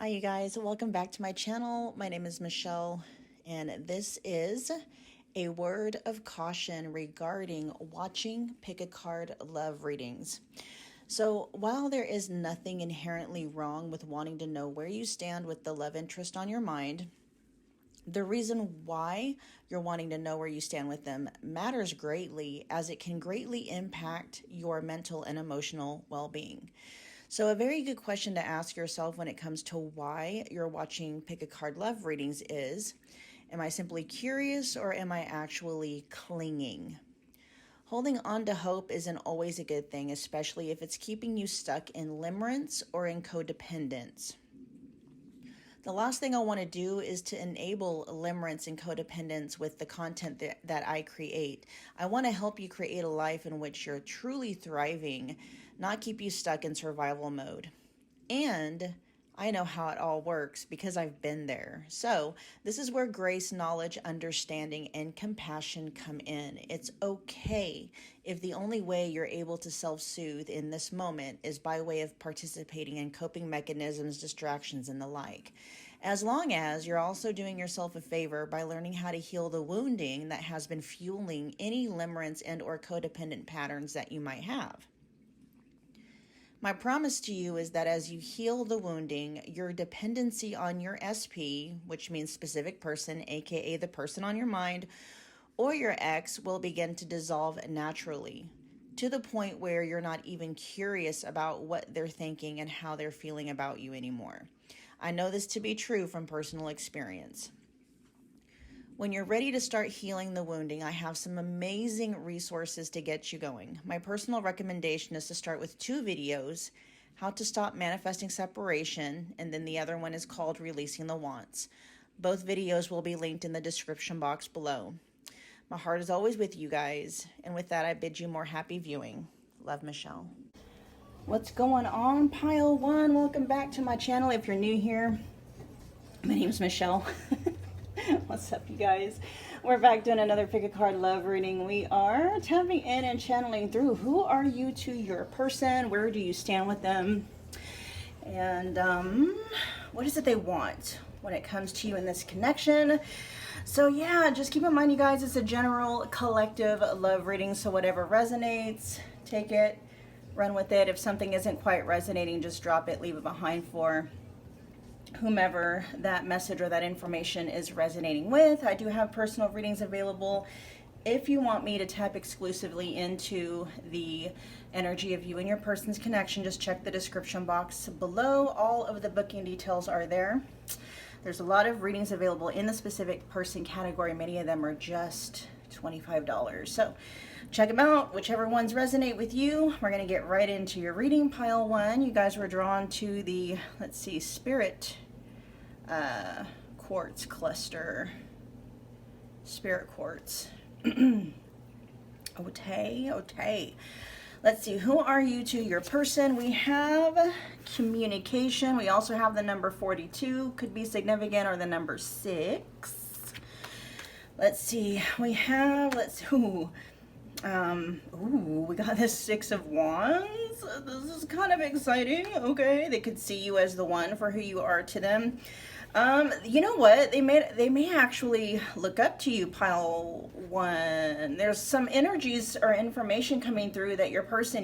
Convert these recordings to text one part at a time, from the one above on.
Hi you guys, welcome back to my channel. My name is Michelle and this is a word of caution regarding watching pick a card love readings. So while there is nothing inherently wrong with wanting to know where you stand with the love interest on your mind, the reason why you're wanting to know where you stand with them matters greatly, as it can greatly impact your mental and emotional well-being. So a very good question to ask yourself when it comes to why you're watching pick a card love readings is, am I simply curious or am I actually clinging? Holding on to hope isn't always a good thing, especially if it's keeping you stuck in limerence or in codependence. The last thing I want to do is to enable limerence and codependence with the content that I create. I want to help you create a life in which you're truly thriving, not keep you stuck in survival mode. And I know how it all works because I've been there. So this is where grace, knowledge, understanding, and compassion come in. It's okay if the only way you're able to self-soothe in this moment is by way of participating in coping mechanisms, distractions, and the like. As long as you're also doing yourself a favor by learning how to heal the wounding that has been fueling any limerence and or codependent patterns that you might have. My promise to you is that as you heal the wounding, your dependency on your SP, which means specific person, aka the person on your mind, or your ex, will begin to dissolve naturally, to the point where you're not even curious about what they're thinking and how they're feeling about you anymore. I know this to be true from personal experience. When you're ready to start healing the wounding, I have some amazing resources to get you going. My personal recommendation is to start with 2 videos, how to stop manifesting separation, and then the other one is called Releasing the Wants. Both videos will be linked in the description box below. My heart is always with you guys, and with that I bid you more happy viewing. Love, Michelle. What's going on, Pile 1? Welcome back to my channel. If you're new here, my name is Michelle. What's up, you guys? We're back doing another pick a card love reading. We are tapping in and channeling through who are you to your person, where do you stand with them, and what is it they want when it comes to you in this connection. So yeah, just keep in mind, you guys, it's a general collective love reading, so whatever resonates, take it, run with it. If something isn't quite resonating, just drop it, leave it behind for whomever that message or that information is resonating with. I do have personal readings available. If you want me to tap exclusively into the energy of you and your person's connection, just check the description box below. All of the booking details are there. There's a lot of readings available in the specific person category. Many of them are just $25. So check them out, whichever ones resonate with you. We're going to get right into your reading. Pile 1, you guys were drawn to the, let's see, Spirit Quartz cluster. Spirit Quartz. Okay. Let's see, who are you to your person? We have communication. We also have the number 42, could be significant, or the number 6. Let's see, we have, we got this 6 of Wands. This is kind of exciting. Okay, they could see you as the one for who you are to them. You know what? They may actually look up to you, Pile 1. There's some energies or information coming through that your person,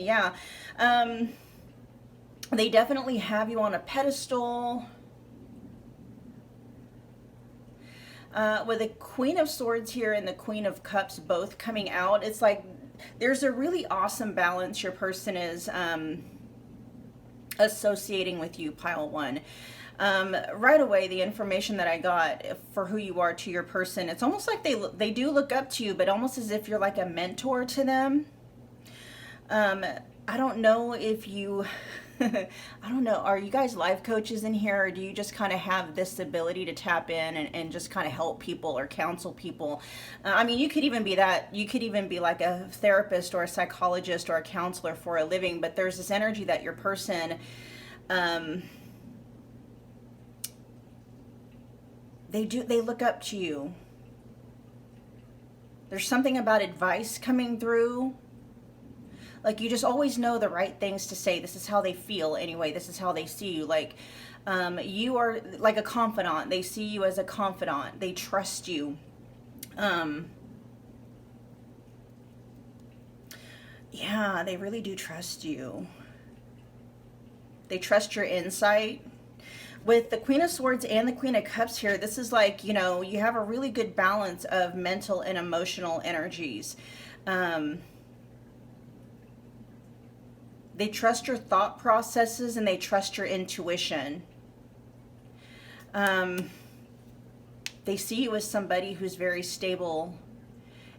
they definitely have you on a pedestal. With the Queen of Swords here and the Queen of Cups both coming out, it's like there's a really awesome balance your person is associating with you, Pile 1. Right away, the information that I got for who you are to your person, it's almost like they do look up to you, but almost as if you're like a mentor to them. I don't know if you I don't know, are you guys life coaches in here, or do you just kind of have this ability to tap in and just kind of help people or counsel people? I mean, you could even be that, you could even be like a therapist or a psychologist or a counselor for a living, but there's this energy that your person, they look up to you. There's something about advice coming through. Like, you just always know the right things to say. This is how they feel anyway. This is how they see you. Like, You are like a confidant. They see you as a confidant. They trust you. Yeah, they really do trust you. They trust your insight. With the Queen of Swords and the Queen of Cups here, this is like, you know, you have a really good balance of mental and emotional energies. They trust your thought processes and they trust your intuition. They see you as somebody who's very stable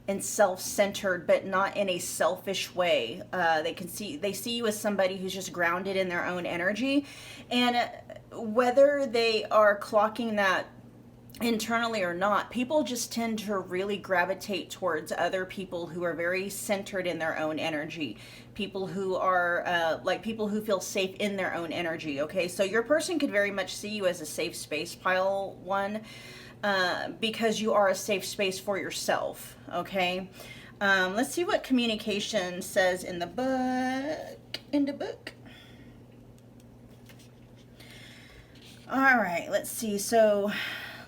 and self-centered, but not in a selfish way. They see you as somebody who's just grounded in their own energy, and whether they are clocking that internally or not, people just tend to really gravitate towards other people who are very centered in their own energy, people who are like people who feel safe in their own energy. Okay, so your person could very much see you as a safe space, pile one, because you are a safe space for yourself. Okay, let's see what communication says in the book. All right, let's see. So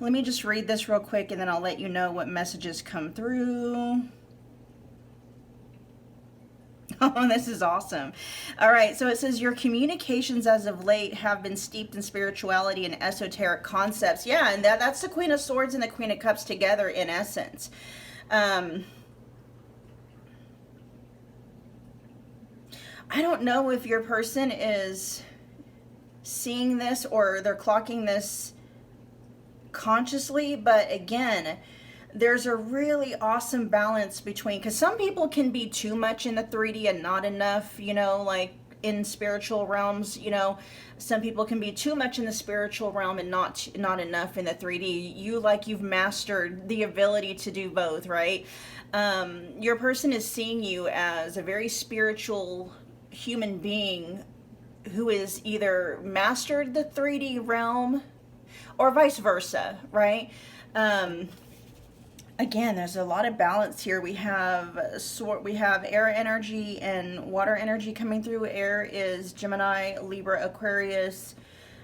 let me just read this real quick and then I'll let you know what messages come through. Oh, this is awesome. All right, so it says your communications as of late have been steeped in spirituality and esoteric concepts. Yeah, and that's the Queen of Swords and the Queen of Cups together in essence. I don't know if your person is seeing this or they're clocking this consciously, but again, there's a really awesome balance between, because some people can be too much in the 3D and not enough, you know, like in spiritual realms, you know, some people can be too much in the spiritual realm and not enough in the 3D. You've mastered the ability to do both, right? Your person is seeing you as a very spiritual human being who is either mastered the 3D realm or vice versa, right? Again, there's a lot of balance here. We have air energy and water energy coming through. Air is Gemini, Libra, Aquarius,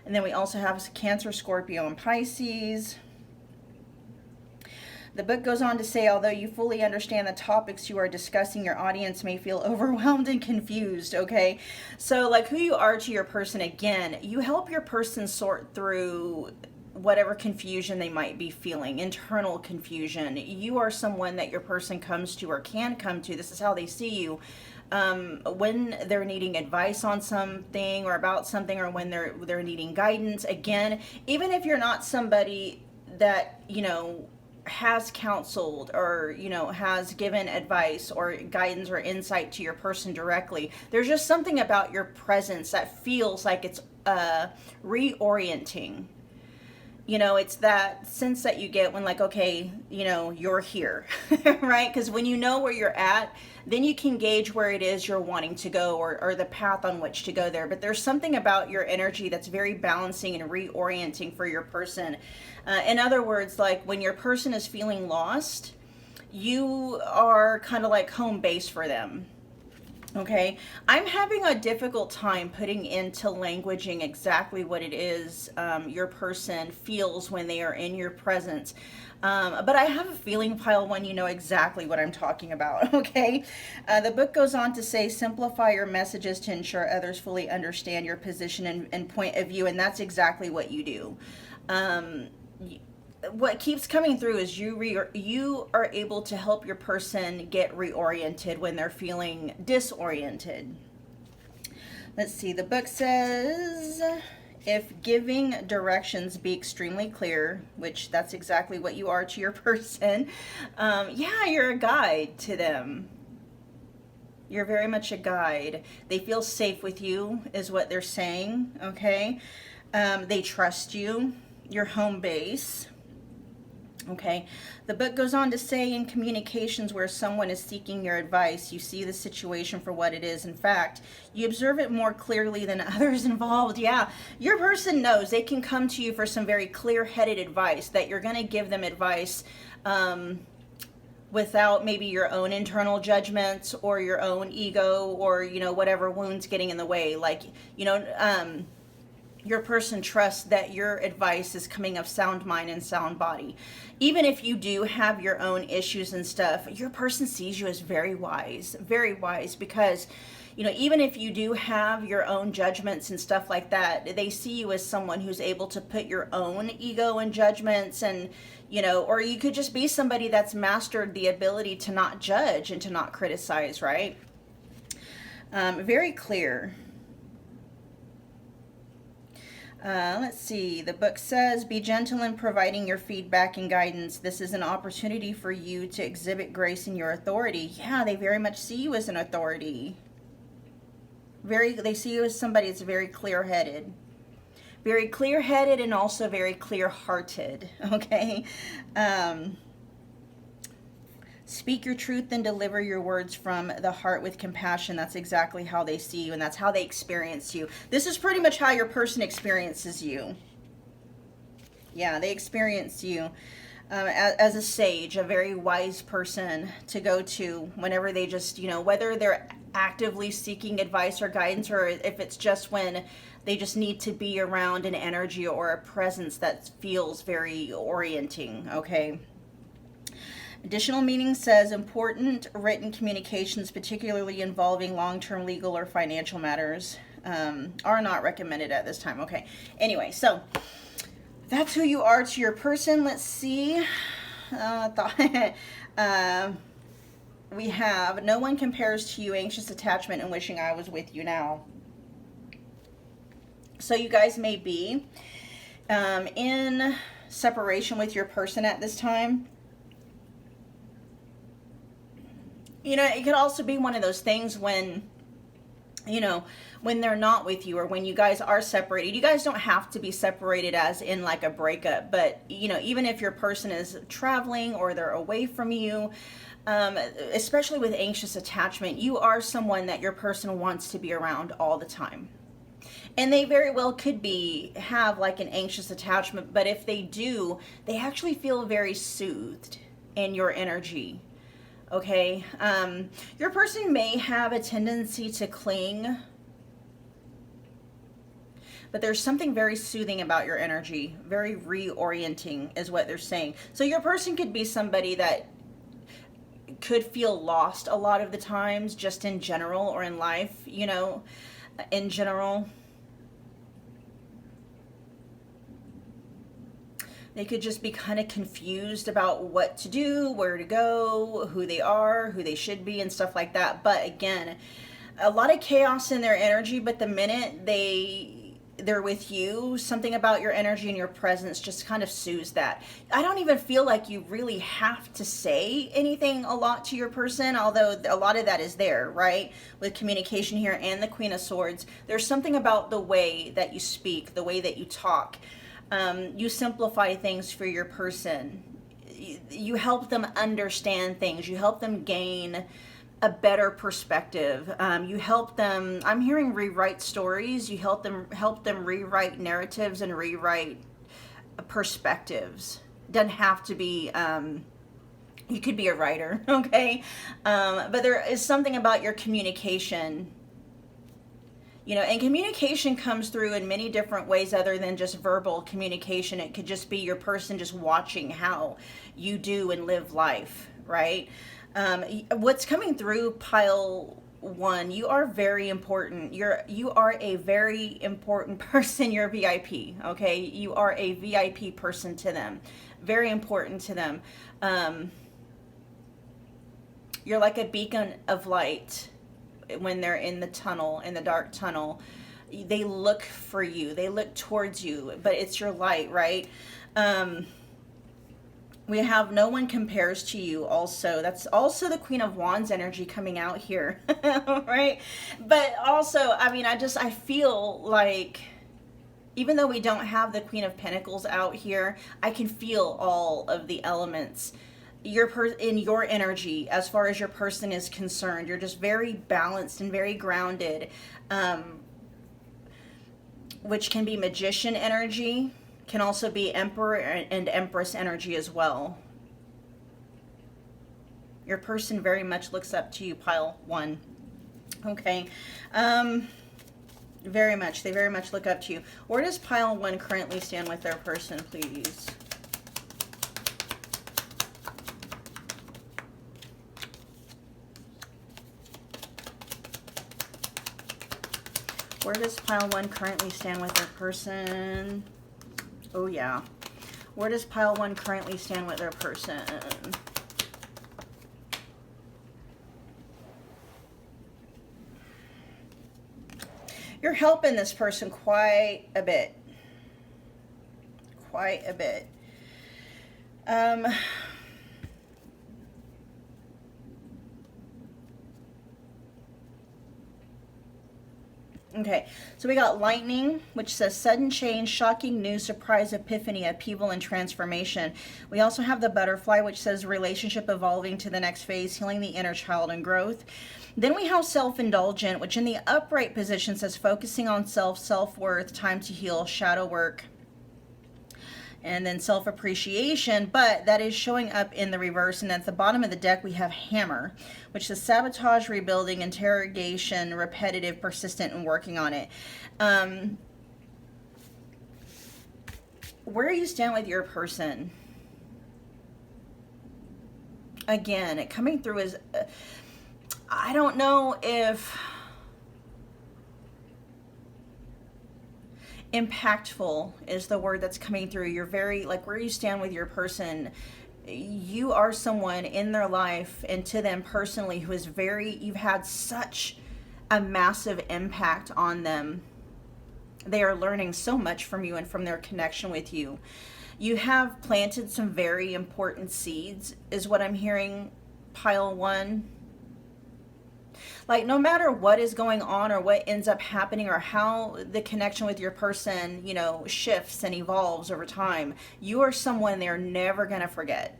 and then we also have Cancer, Scorpio, and Pisces. The book goes on to say, although you fully understand the topics you are discussing, your audience may feel overwhelmed and confused, okay? So like who you are to your person, again, you help your person sort through whatever confusion they might be feeling, internal confusion. You are someone that your person comes to or can come to. This is how they see you. When they're needing advice on something or about something, or when they're needing guidance. Again, even if you're not somebody that, you know, has counseled or, you know, has given advice or guidance or insight to your person directly, there's just something about your presence that feels like it's reorienting. You know, it's that sense that you get when, like, okay, you know, you're here, right? Because when you know where you're at, then you can gauge where it is you're wanting to go, or the path on which to go there. But there's something about your energy that's very balancing and reorienting for your person. In other words, like when your person is feeling lost, you are kind of like home base for them. Okay, I'm having a difficult time putting into languaging exactly what it is your person feels when they are in your presence. But I have a feeling, pile one, you know exactly what I'm talking about, okay? The book goes on to say, simplify your messages to ensure others fully understand your position and point of view, and that's exactly what you do. What keeps coming through is you are able to help your person get reoriented when they're feeling disoriented. Let's see, the book says, if giving directions be extremely clear, which that's exactly what you are to your person, yeah, you're a guide to them. You're very much a guide. They feel safe with you is what they're saying, okay? They trust you, your home base. Okay, the book goes on to say, in communications where someone is seeking your advice, you see the situation for what it is. In fact, you observe it more clearly than others involved. Yeah, your person knows they can come to you for some very clear-headed advice, that you're going to give them advice without maybe your own internal judgments or your own ego or, you know, whatever wounds getting in the way. Like, you know, Your person trusts that your advice is coming of sound mind and sound body. Even if you do have your own issues and stuff, your person sees you as very wise, because, you know, even if you do have your own judgments and stuff like that, they see you as someone who's able to put your own ego and judgments, and, you know, or you could just be somebody that's mastered the ability to not judge and to not criticize, right? Very clear. Let's see. The book says, be gentle in providing your feedback and guidance. This is an opportunity for you to exhibit grace in your authority. Yeah, they very much see you as an authority. They see you as somebody that's very clear-headed. Very clear-headed and also very clear-hearted, okay? Speak your truth and deliver your words from the heart with compassion. That's exactly how they see you, and that's how they experience you. This is pretty much how your person experiences you. Yeah, they experience you as a sage, a very wise person to go to whenever they just, you know, whether they're actively seeking advice or guidance, or if it's just when they just need to be around an energy or a presence that feels very orienting, okay? Additional meaning says important written communications, particularly involving long-term legal or financial matters, are not recommended at this time. Okay. Anyway, so that's who you are to your person. Let's see. We have no one compares to you, anxious attachment, and wishing I was with you now. So you guys may be in separation with your person at this time. You know, it could also be one of those things when, you know, when they're not with you, or when you guys are separated. You guys don't have to be separated as in like a breakup, but, you know, even if your person is traveling or they're away from you, especially with anxious attachment, you are someone that your person wants to be around all the time. And they very well could have like an anxious attachment, but if they do, they actually feel very soothed in your energy. Okay, your person may have a tendency to cling, but there's something very soothing about your energy, very reorienting is what they're saying. So your person could be somebody that could feel lost a lot of the times, just in general, or in life, you know, in general. They could just be kind of confused about what to do, where to go, who they are, who they should be, and stuff like that. But again, a lot of chaos in their energy, but the minute they're with you, something about your energy and your presence just kind of soothes that. I don't even feel like you really have to say anything a lot to your person, although a lot of that is there, right? With communication here and the Queen of Swords. There's something about the way that you speak, the way that you talk. You simplify things for your person. You help them understand things. You help them gain a better perspective. You help them, I'm hearing rewrite stories. You help them rewrite narratives and rewrite perspectives. Doesn't have to be, you could be a writer, okay? But there is something about your communication. You know, and communication comes through in many different ways other than just verbal communication. It could just be your person just watching how you do and live life, right? What's coming through pile 1, you are very important. You are a very important person. You're VIP, okay? You are a VIP person to them. Very important to them. You're like a beacon of light. When they're in the tunnel, in the dark tunnel, they look for you, they look towards you, but it's your light, right? We have no one compares to you also. That's also the Queen of Wands energy coming out here, right? But also, I mean, I feel like, even though we don't have the Queen of Pentacles out here, I can feel all of the elements in your energy as far as your person is concerned. You're just very balanced and very grounded, which can be Magician energy, can also be Emperor and Empress energy as well. Your person very much looks up to you, pile 1. Okay. Very much. They very much look up to you. Where does pile 1 currently stand with their person, please? Where does pile 1 currently stand with their person? Oh, yeah. Where does pile 1 currently stand with their person? You're helping this person quite a bit. Quite a bit. Okay, so we got lightning, which says sudden change, shocking news, surprise, epiphany, upheaval, and transformation. We also have the butterfly, which says relationship evolving to the next phase, healing the inner child and growth. Then we have self-indulgent, which in the upright position says focusing on self, self-worth, time to heal, shadow work, and then self-appreciation, but that is showing up in the reverse. And at the bottom of the deck, we have hammer, which is sabotage, rebuilding, interrogation, repetitive, persistent, and working on it. Where you stand with your person, again, it coming through is, I don't know if impactful is the word that's coming through. You're very, like, where you stand with your person, you are someone in their life and to them personally who is very, you've had such a massive impact on them. They are learning so much from you and from their connection with you. You have planted some very important seeds, is what I'm hearing, pile 1. Like, no matter what is going on or what ends up happening or how the connection with your person, you know, shifts and evolves over time, you are someone they're never going to forget.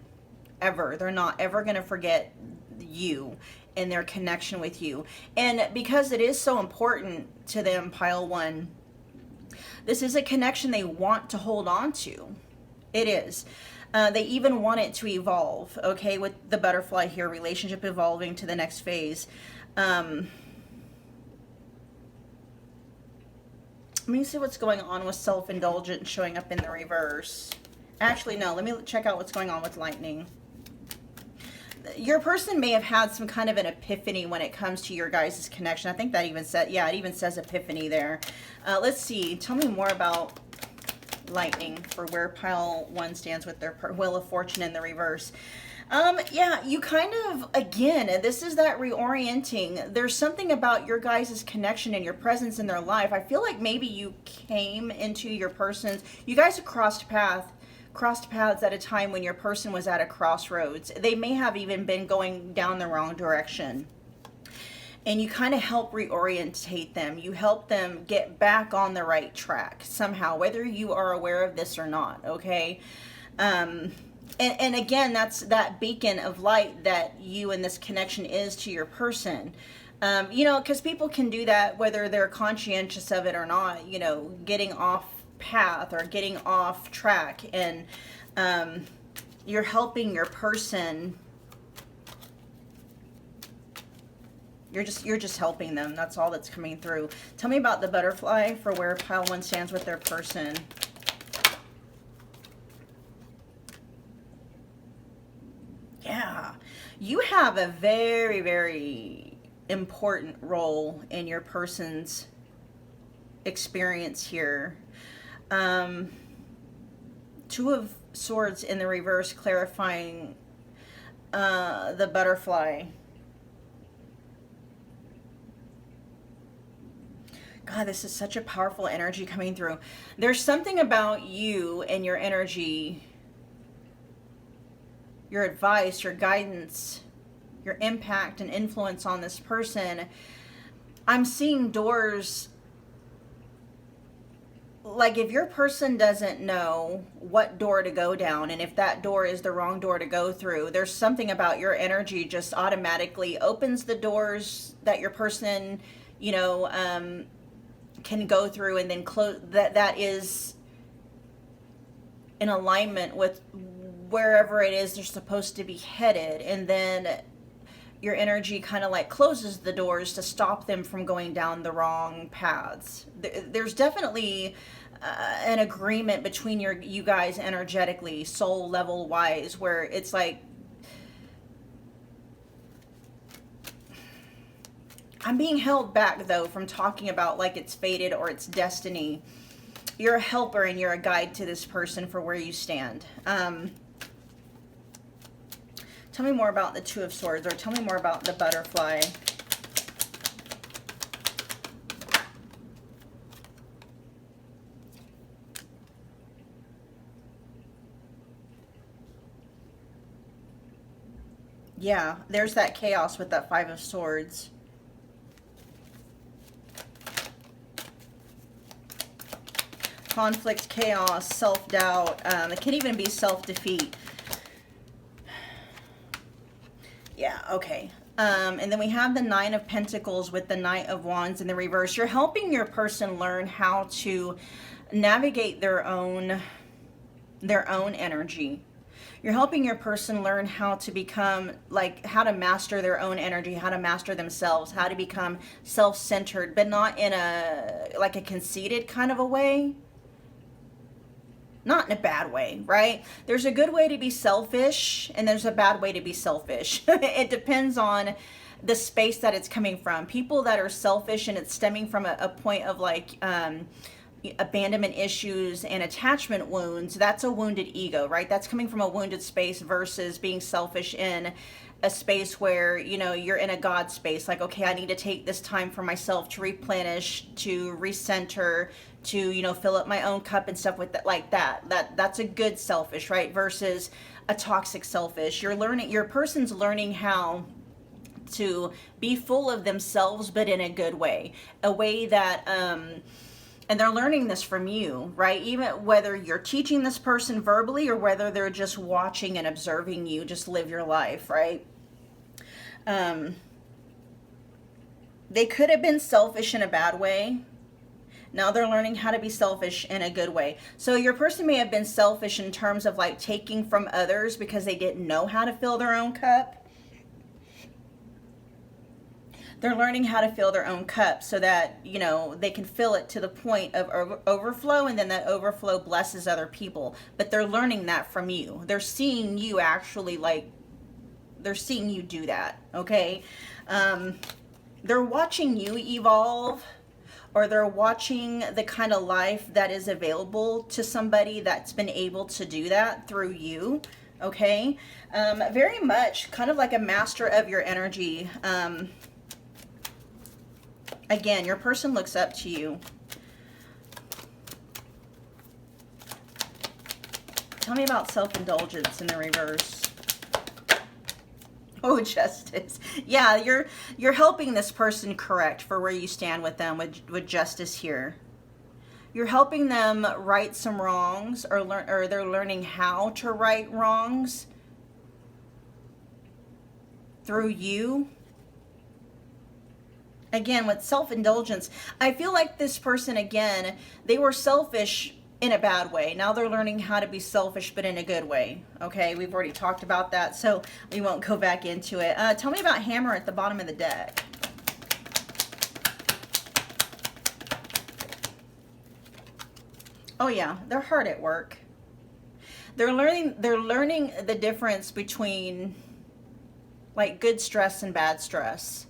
Ever. They're not ever going to forget you and their connection with you. And because it is so important to them, pile 1, this is a connection they want to hold on to. It is. They even want it to evolve, okay, with the butterfly here, relationship evolving to the next phase. Let me see what's going on with self-indulgent showing up in the reverse. Actually, no, let me check out what's going on with lightning. Your person may have had some kind of an epiphany when it comes to your guys' connection. I think that even said, yeah, it even says epiphany there. Let's see. Tell me more about lightning for where pile 1 stands with their wheel of fortune in the reverse. Yeah, you kind of, again, this is that reorienting. There's something about your guys' connection and your presence in their life. I feel like maybe you came into your person's, you guys have crossed paths at a time when your person was at a crossroads. They may have even been going down the wrong direction. And you kind of help reorientate them. You help them get back on the right track somehow, whether you are aware of this or not, okay? And again, that's that beacon of light that you and this connection is to your person. You know, because people can do that whether they're conscientious of it or not, you know, getting off path or getting off track. And you're helping your person. You're just helping them. That's all that's coming through. Tell me about the butterfly for where pile 1 stands with their person. Yeah, you have a very, very important role in your person's experience here. 2 of Swords in the reverse, clarifying the butterfly. God, this is such a powerful energy coming through. There's something about you and your energy, your advice, your guidance, your impact and influence on this person. I'm seeing doors, like if your person doesn't know what door to go down and if that door is the wrong door to go through, there's something about your energy just automatically opens the doors that your person, you know, can go through, and then close that is in alignment with wherever it is they're supposed to be headed. And then your energy kind of like closes the doors to stop them from going down the wrong paths. There's definitely an agreement between you guys energetically, soul level wise, where it's like, I'm being held back though from talking about like it's fated or it's destiny. You're a helper and you're a guide to this person for where you stand. Tell me more about the Two of Swords, or tell me more about the butterfly. Yeah, there's that chaos with that Five of Swords. Conflict, chaos, self-doubt. It can even be self-defeat. Yeah, okay. And then we have the Nine of Pentacles with the Knight of Wands in the reverse. You're helping your person learn how to navigate their own energy. You're helping your person learn how to become, like, how to master their own energy, how to master themselves, how to become self-centered, but not in a, like a conceited kind of a way. Not in a bad way, right? There's a good way to be selfish and there's a bad way to be selfish. It depends on the space that it's coming from. People that are selfish and it's stemming from a point of like abandonment issues and attachment wounds, that's a wounded ego, right? That's coming from a wounded space versus being selfish in a space where, you know, you're in a God space. Like, okay, I need to take this time for myself to replenish, to recenter, to, you know, fill up my own cup and stuff with that, like that's a good selfish, right? Versus a toxic selfish. Your person's learning how to be full of themselves, but in a good way, a way that, and they're learning this from you, right? Even whether you're teaching this person verbally or whether they're just watching and observing you just live your life, right? They could have been selfish in a bad way. Now they're learning how to be selfish in a good way. So your person may have been selfish in terms of like taking from others because they didn't know how to fill their own cup. They're learning how to fill their own cup so that, you know, they can fill it to the point of overflow, and then that overflow blesses other people. But they're learning that from you. They're seeing you actually, like, they're seeing you do that, okay? They're watching you evolve, or they're watching the kind of life that is available to somebody that's been able to do that through you, okay? Very much kind of like a master of your energy. Again, your person looks up to you. Tell me about self-indulgence in the reverse. Oh, justice. Yeah, you're helping this person correct for where you stand with them with justice here. You're helping them right some wrongs, or they're learning how to right wrongs through you. Again, with self-indulgence, I feel like this person, again, they were selfish in a bad way. Now they're learning how to be selfish, but in a good way. Okay, we've already talked about that, so we won't go back into it. Tell me about Hammer at the bottom of the deck. Oh yeah, they're hard at work. They're learning the difference between like good stress and bad stress.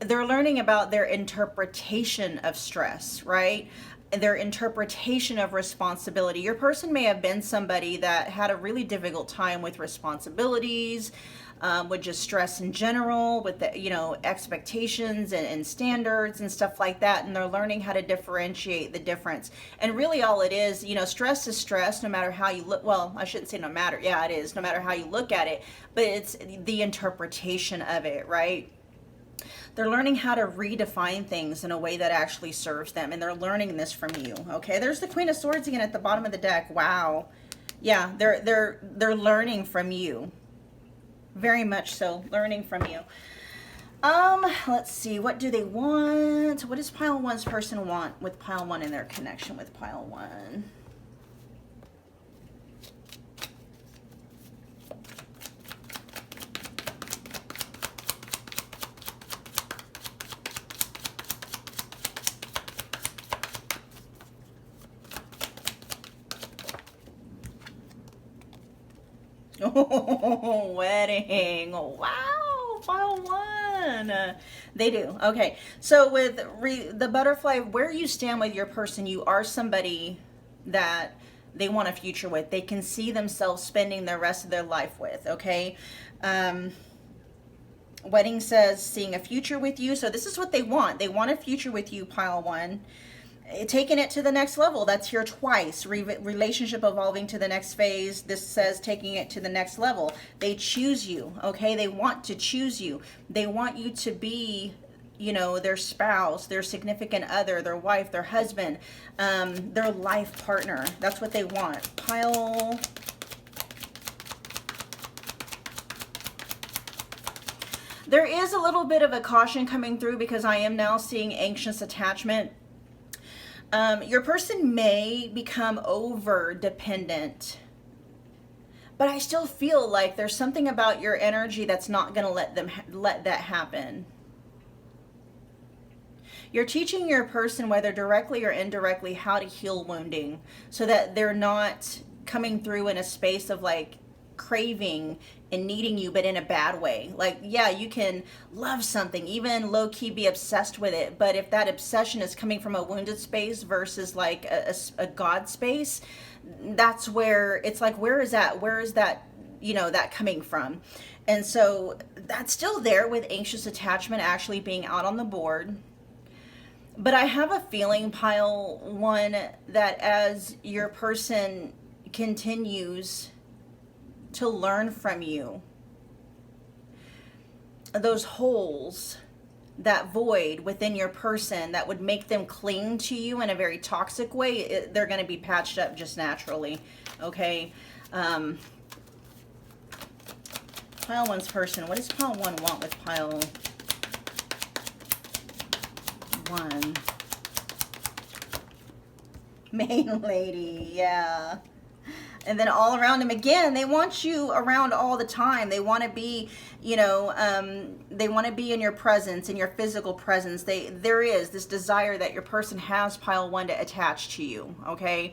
They're learning about their interpretation of stress, right? Their interpretation of responsibility. Your person may have been somebody that had a really difficult time with responsibilities, with just stress in general, with the, you know, expectations and standards and stuff like that. And they're learning how to differentiate the difference. And really all it is, you know, stress is stress no matter how you look. Well, I shouldn't say no matter. Yeah, it is no matter how you look at it, but it's the interpretation of it, right? They're learning how to redefine things in a way that actually serves them. And they're learning this from you. Okay, there's the Queen of Swords again at the bottom of the deck. Wow. Yeah, they're learning from you. Very much so, learning from you. Let's see, what do they want? What does pile one's person want with pile one in their connection with pile one? Wedding. Wow, pile one. They do. Okay. So with the butterfly, where you stand with your person, you are somebody that they want a future with. They can see themselves spending the rest of their life with. Okay. Wedding says seeing a future with you. So this is what they want. They want a future with you, pile one. Taking it to the next level. That's here twice. Relationship evolving to the next phase. This says taking it to the next level. They choose you. Okay. They want to choose you. They want you to be, you know, their spouse, their significant other, their wife, their husband, their life partner. That's what they want. Pile. There is a little bit of a caution coming through because I am now seeing anxious attachment. Your person may become over dependent, but I still feel like there's something about your energy that's not going to let that happen. You're teaching your person, whether directly or indirectly, how to heal wounding so that they're not coming through in a space of like craving and needing you, but in a bad way. Like, yeah, you can love something, even low-key be obsessed with it, but if that obsession is coming from a wounded space versus like a God space, that's where it's like, where is that, you know, that coming from? And so that's still there with anxious attachment actually being out on the board. But I have a feeling, pile one, that as your person continues to learn from you, those holes, that void within your person that would make them cling to you in a very toxic way, they're going to be patched up just naturally. Okay. Pile one's person. What does pile one want with pile one? Main lady. Yeah. And then all around them again, they want you around all the time. They want to be, you know, they want to be in your presence, in your physical presence. There is this desire that your person has, pile one, to attach to you. Okay.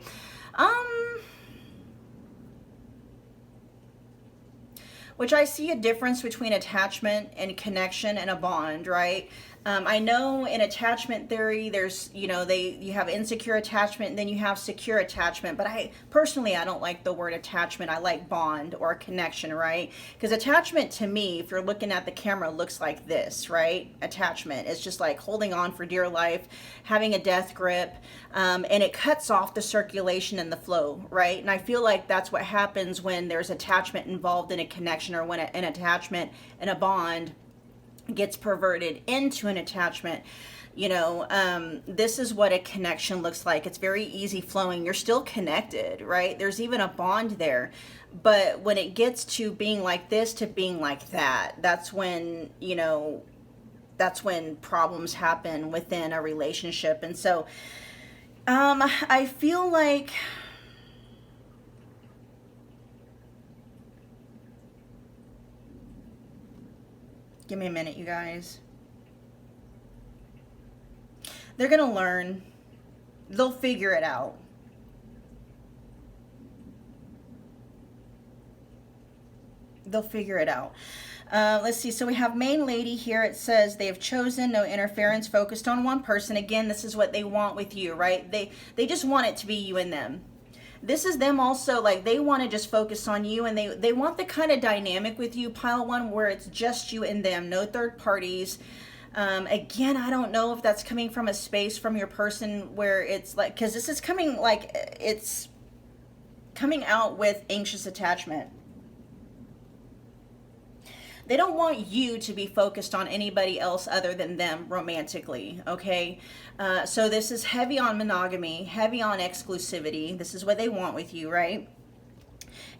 Which I see a difference between attachment and connection and a bond, right? I know in attachment theory, there's, you know, you have insecure attachment and then you have secure attachment. But I don't like the word attachment. I like bond or connection, right? Because attachment to me, if you're looking at the camera, looks like this, right? Attachment is just like holding on for dear life, having a death grip, and it cuts off the circulation and the flow, right? And I feel like that's what happens when there's attachment involved in a connection, or when an attachment and a bond gets perverted into an attachment. You know, this is what a connection looks like. It's very easy flowing. You're still connected, right? There's even a bond there. But when it gets to being like this to being like that, that's when, you know, that's when problems happen within a relationship. And so I feel like give me a minute, you guys. They're going to learn. They'll figure it out. They'll figure it out. Let's see. So we have main lady here. It says they have chosen no interference, focused on one person. Again, this is what they want with you, right? They just want it to be you and them. This is them also, like, they want to just focus on you, and they want the kind of dynamic with you, pile one, where it's just you and them, no third parties. Again, I don't know if that's coming from a space from your person where it's like, because this is coming, like, it's coming out with anxious attachment. They don't want you to be focused on anybody else other than them romantically, okay? So this is heavy on monogamy, heavy on exclusivity. This is what they want with you, right?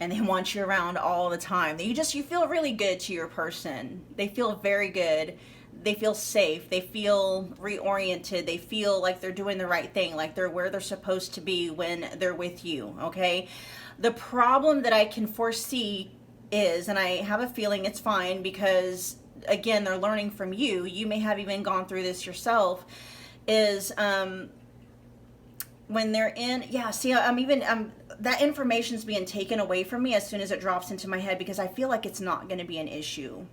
And they want you around all the time. You feel really good to your person. They feel very good. They feel safe. They feel reoriented. They feel like they're doing the right thing, like they're where they're supposed to be when they're with you, okay? The problem that I can foresee is, and I have a feeling it's fine because, again, they're learning from you. You may have even gone through this yourself, is when they're in, yeah, see, that information's being taken away from me as soon as it drops into my head, because I feel like it's not going to be an issue.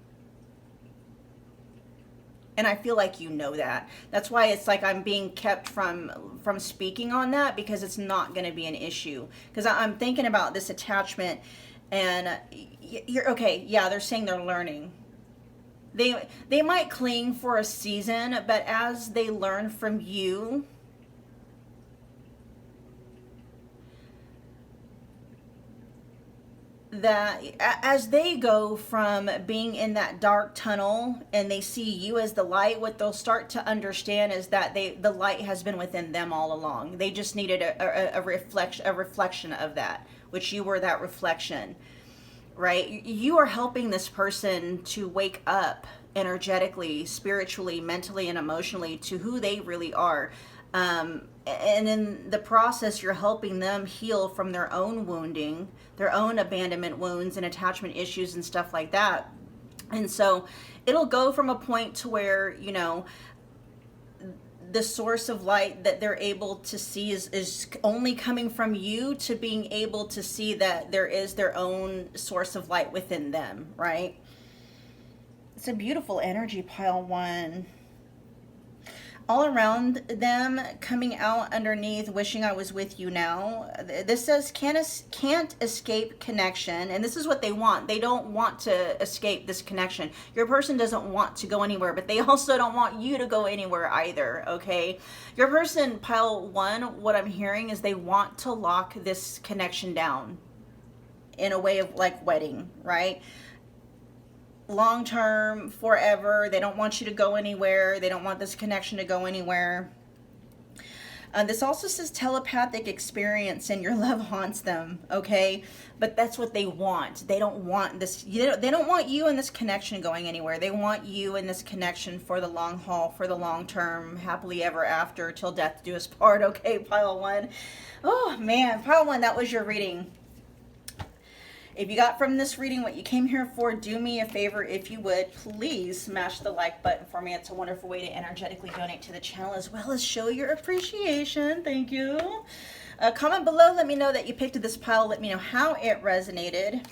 And I feel like you know that. That's why it's like I'm being kept from speaking on that, because it's not going to be an issue. Because I'm thinking about this attachment, and you're okay. Yeah, they're saying they're learning. They might cling for a season, but as they learn from you, that as they go from being in that dark tunnel and they see you as the light, what they'll start to understand is that the light has been within them all along. They just needed a reflection of that, which you were that reflection, right? You are helping this person to wake up energetically, spiritually, mentally, and emotionally to who they really are. And in the process, you're helping them heal from their own wounding, their own abandonment wounds and attachment issues and stuff like that. And so it'll go from a point to where, you know, the source of light that they're able to see is only coming from you, to being able to see that there is their own source of light within them, right? It's a beautiful energy, pile one. All around them, coming out underneath, wishing I was with you now. This says can't escape connection, and this is what they want. They don't want to escape this connection. Your person doesn't want to go anywhere, but they also don't want you to go anywhere either, okay? Your person, pile one, what I'm hearing is they want to lock this connection down in a way of like wedding, right? Long term, forever. They don't want you to go anywhere. They don't want this connection to go anywhere. This also says telepathic experience, and your love haunts them, okay? But that's what they want. They don't want this, they don't want you and this connection going anywhere. They want you and this connection for the long haul, for the long term, happily ever after, till death do us part, okay, pile one. Oh man, pile one, that was your reading. If you got from this reading what you came here for, do me a favor, if you would, please smash the like button for me. It's a wonderful way to energetically donate to the channel, as well as show your appreciation. Thank you. Comment below, let me know that you picked this pile. Let me know how it resonated.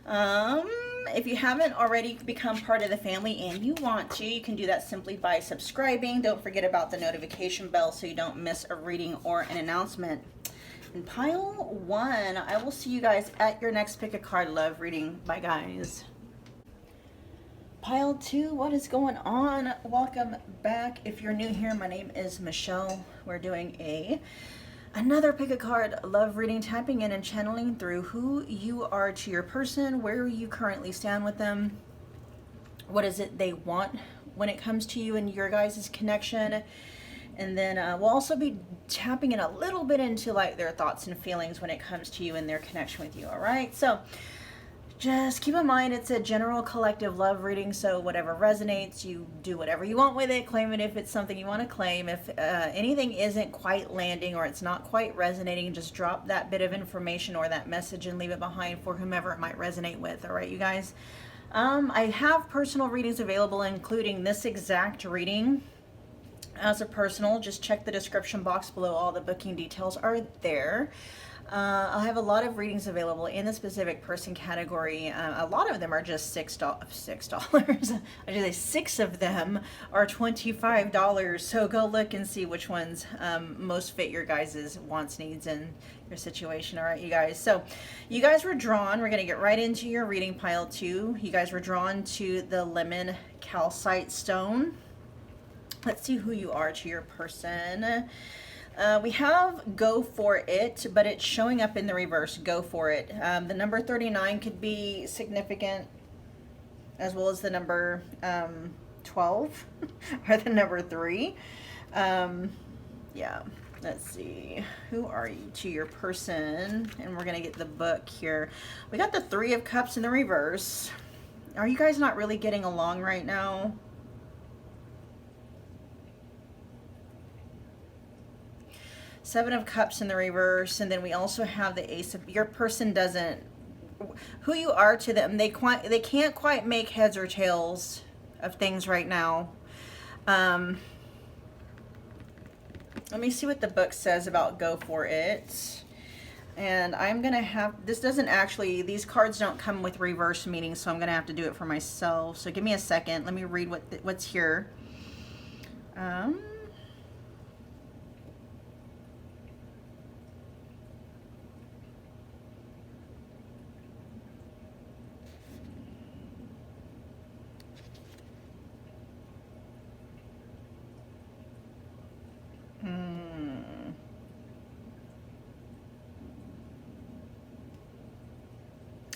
If you haven't already become part of the family and you want to, you can do that simply by subscribing. Don't forget about the notification bell so you don't miss a reading or an announcement. And pile one, I will see you guys at your next pick a card love reading. Bye guys. Pile two, what is going on? Welcome back. If you're new here, my name is Michelle. We're doing another pick a card love reading, tapping in and channeling through who you are to your person, where you currently stand with them, what is it they want when it comes to you and your guys' connection. And then we'll also be tapping in a little bit into like their thoughts and feelings when it comes to you and their connection with you. All right, so just keep in mind it's a general collective love reading, so whatever resonates, you do whatever you want with it. Claim it if it's something you want to claim. If anything isn't quite landing or it's not quite resonating, just drop that bit of information or that message and leave it behind for whomever it might resonate with. All right, you guys. I have personal readings available, including this exact reading. As a personal, just check the description box below. All the booking details are there. I have a lot of readings available in the specific person category. A lot of them are just $6. I should say 6 of them are $25. So go look and see which ones most fit your guys' wants, needs, and your situation. All right, you guys. So you guys were drawn. We're going to get right into your reading, pile two. You guys were drawn to the lemon calcite stone. Let's see who you are to your person. We have go for it, but it's showing up in the reverse. Go for it. The number 39 could be significant, as well as the number 12 or the number 3. Yeah, let's see. Who are you to your person? And we're going to get the book here. We got the 3 of Cups in the reverse. Are you guys not really getting along right now? Seven of Cups in the reverse, and then we also have the Ace of, your person doesn't, who you are to them, they can't quite make heads or tails of things right now. Let me see what the book says about go for it. And I'm going to have, this doesn't actually, these cards don't come with reverse meanings, so I'm going to have to do it for myself. So give me a second. Let me read what's here.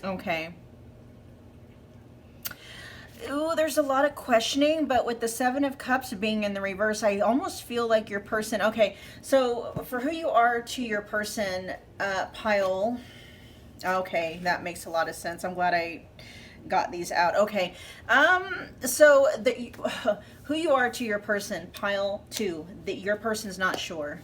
Okay. Ooh, there's a lot of questioning, but with the Seven of Cups being in the reverse, I almost feel like your person, okay, so for who you are to your person, pile, okay, that makes a lot of sense. I'm glad I got these out. Okay, so who you are to your person, pile two, that your person's not sure.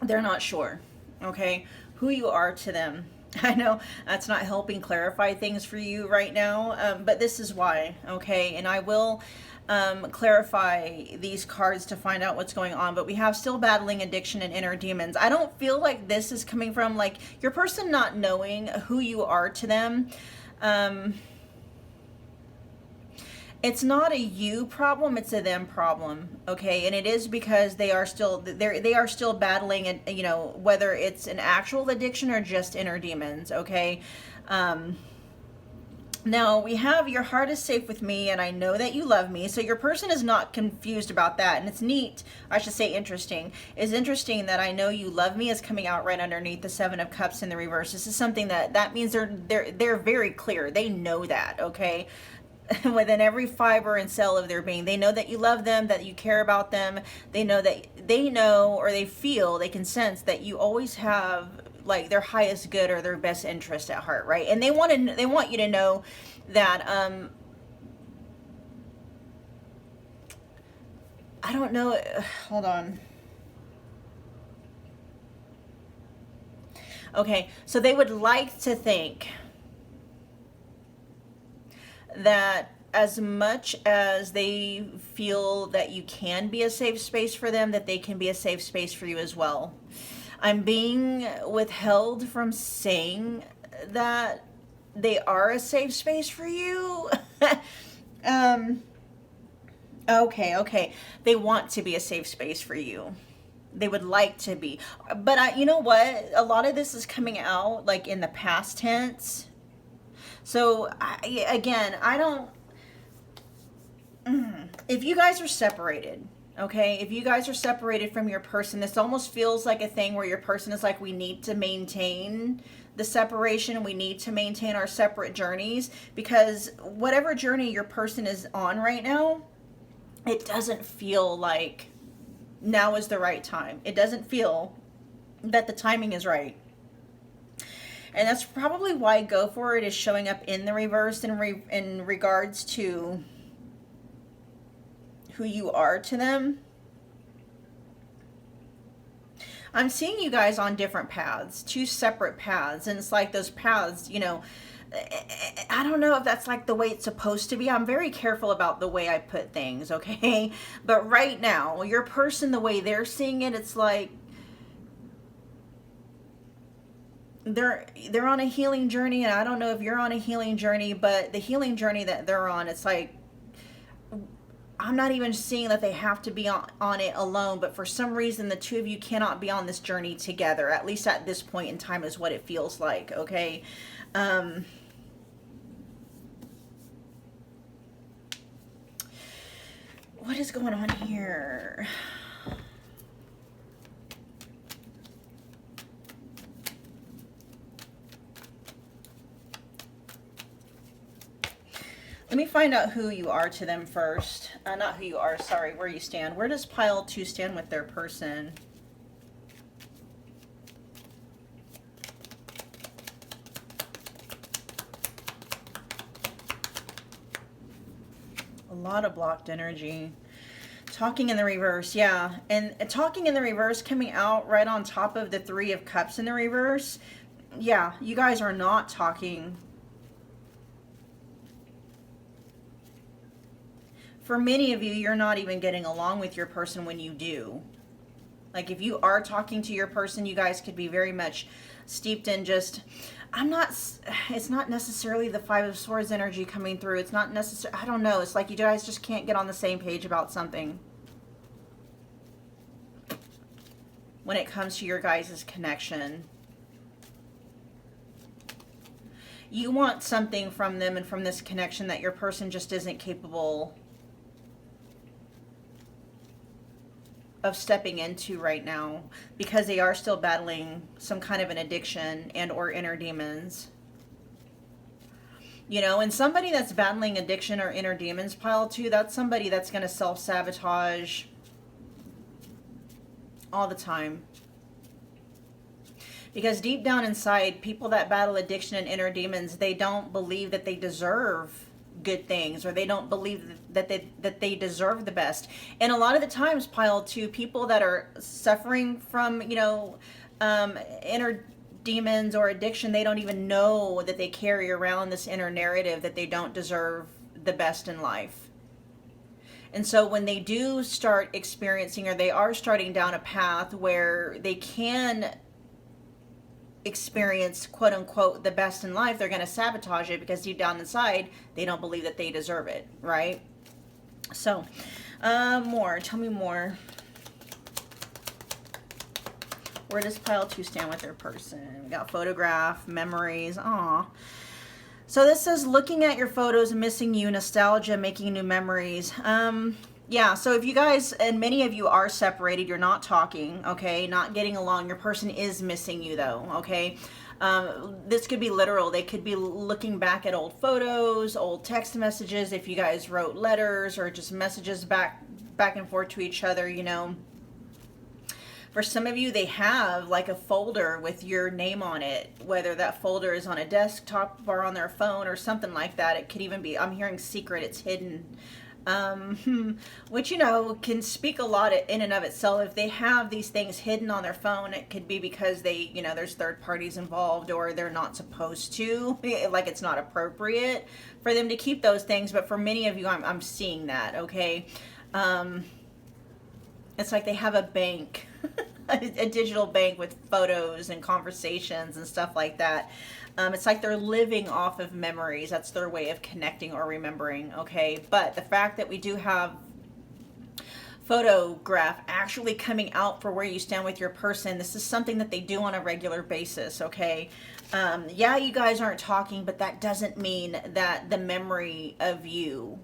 They're not sure, okay, who you are to them. I know that's not helping clarify things for you right now, but this is why, okay? And I will clarify these cards to find out what's going on, but we have still battling addiction and inner demons. I don't feel like this is coming from like your person not knowing who you are to them. It's not a you problem, it's a them problem, okay? And it is because they are still battling, and you know, whether it's an actual addiction or just inner demons, okay? Now we have your heart is safe with me and I know that you love me. So your person is not confused about that. And it's neat, I should say interesting. It's interesting that I know you love me is coming out right underneath the Seven of Cups in the reverse. This is something that means they're very clear. They know that, okay? Within every fiber and cell of their being, they know that you love them, that you care about them. They know or they feel, they can sense that you always have like their highest good or their best interest at heart, right? And they want you to know that I don't know, hold on. Okay, so they would like to think that as much as they feel that you can be a safe space for them, that they can be a safe space for you as well. I'm being withheld from saying that they are a safe space for you. Okay. They want to be a safe space for you. They would like to be. But you know what? A lot of this is coming out like in the past tense. So I don't, if you guys are separated, okay, if you guys are separated from your person, this almost feels like a thing where your person is like, we need to maintain the separation, we need to maintain our separate journeys, because whatever journey your person is on right now, it doesn't feel like now is the right time. It doesn't feel that the timing is right. And that's probably why go for it is showing up in the reverse in regards to who you are to them. I'm seeing you guys on different paths, two separate paths. And it's like those paths, you know, I don't know if that's like the way it's supposed to be. I'm very careful about the way I put things, okay? But right now, your person, the way they're seeing it, it's like they're on a healing journey, and I don't know if you're on a healing journey, but the healing journey that they're on, it's like I'm not even seeing that they have to be on it alone, but for some reason the two of you cannot be on this journey together, at least at this point in time is what it feels like, okay? What is going on here? Let me find out who you are to them first. Not who you are, sorry, where you stand. Where does pile 2 stand with their person? A lot of blocked energy. Talking in the reverse, yeah. And talking in the reverse coming out right on top of the 3 of Cups in the reverse. Yeah, you guys are not talking. For many of you, you're not even getting along with your person when you do. Like if you are talking to your person, you guys could be very much steeped in just, it's not necessarily the Five of Swords energy coming through. It's not necessarily, I don't know. It's like you guys just can't get on the same page about something when it comes to your guys' connection. You want something from them and from this connection that your person just isn't capable of stepping into right now, because they are still battling some kind of an addiction and or inner demons. You know, and somebody that's battling addiction or inner demons, pile 2, that's somebody that's going to self-sabotage all the time. Because deep down inside, people that battle addiction and inner demons, they don't believe that they deserve good things, or they don't believe that they deserve the best. And a lot of the times, pile 2, people that are suffering from, you know, inner demons or addiction, they don't even know that they carry around this inner narrative that they don't deserve the best in life. And so when they do start experiencing, or they are starting down a path where they can experience quote unquote the best in life, they're going to sabotage it because deep down inside they don't believe that they deserve it, right? So more, tell me more. Where does pile 2 stand with their person? We got photograph, memories. Aw. So this says looking at your photos, missing you, nostalgia, making new memories. Yeah, so if you guys, and many of you are separated, you're not talking, okay, not getting along, your person is missing you though, okay? This could be literal. They could be looking back at old photos, old text messages, if you guys wrote letters or just messages back and forth to each other, you know. For some of you, they have like a folder with your name on it, whether that folder is on a desktop or on their phone or something like that. It could even be, I'm hearing secret, it's hidden. Which, you know, can speak a lot in and of itself. If they have these things hidden on their phone, it could be because they, you know, there's third parties involved, or they're not supposed to, like it's not appropriate for them to keep those things. But for many of you, I'm seeing that, okay? It's like they have a bank, a digital bank with photos and conversations and stuff like that. It's like they're living off of memories. That's their way of connecting or remembering, okay? But the fact that we do have photograph actually coming out for where you stand with your person, this is something that they do on a regular basis, okay? Yeah, you guys aren't talking, but that doesn't mean that the memory of you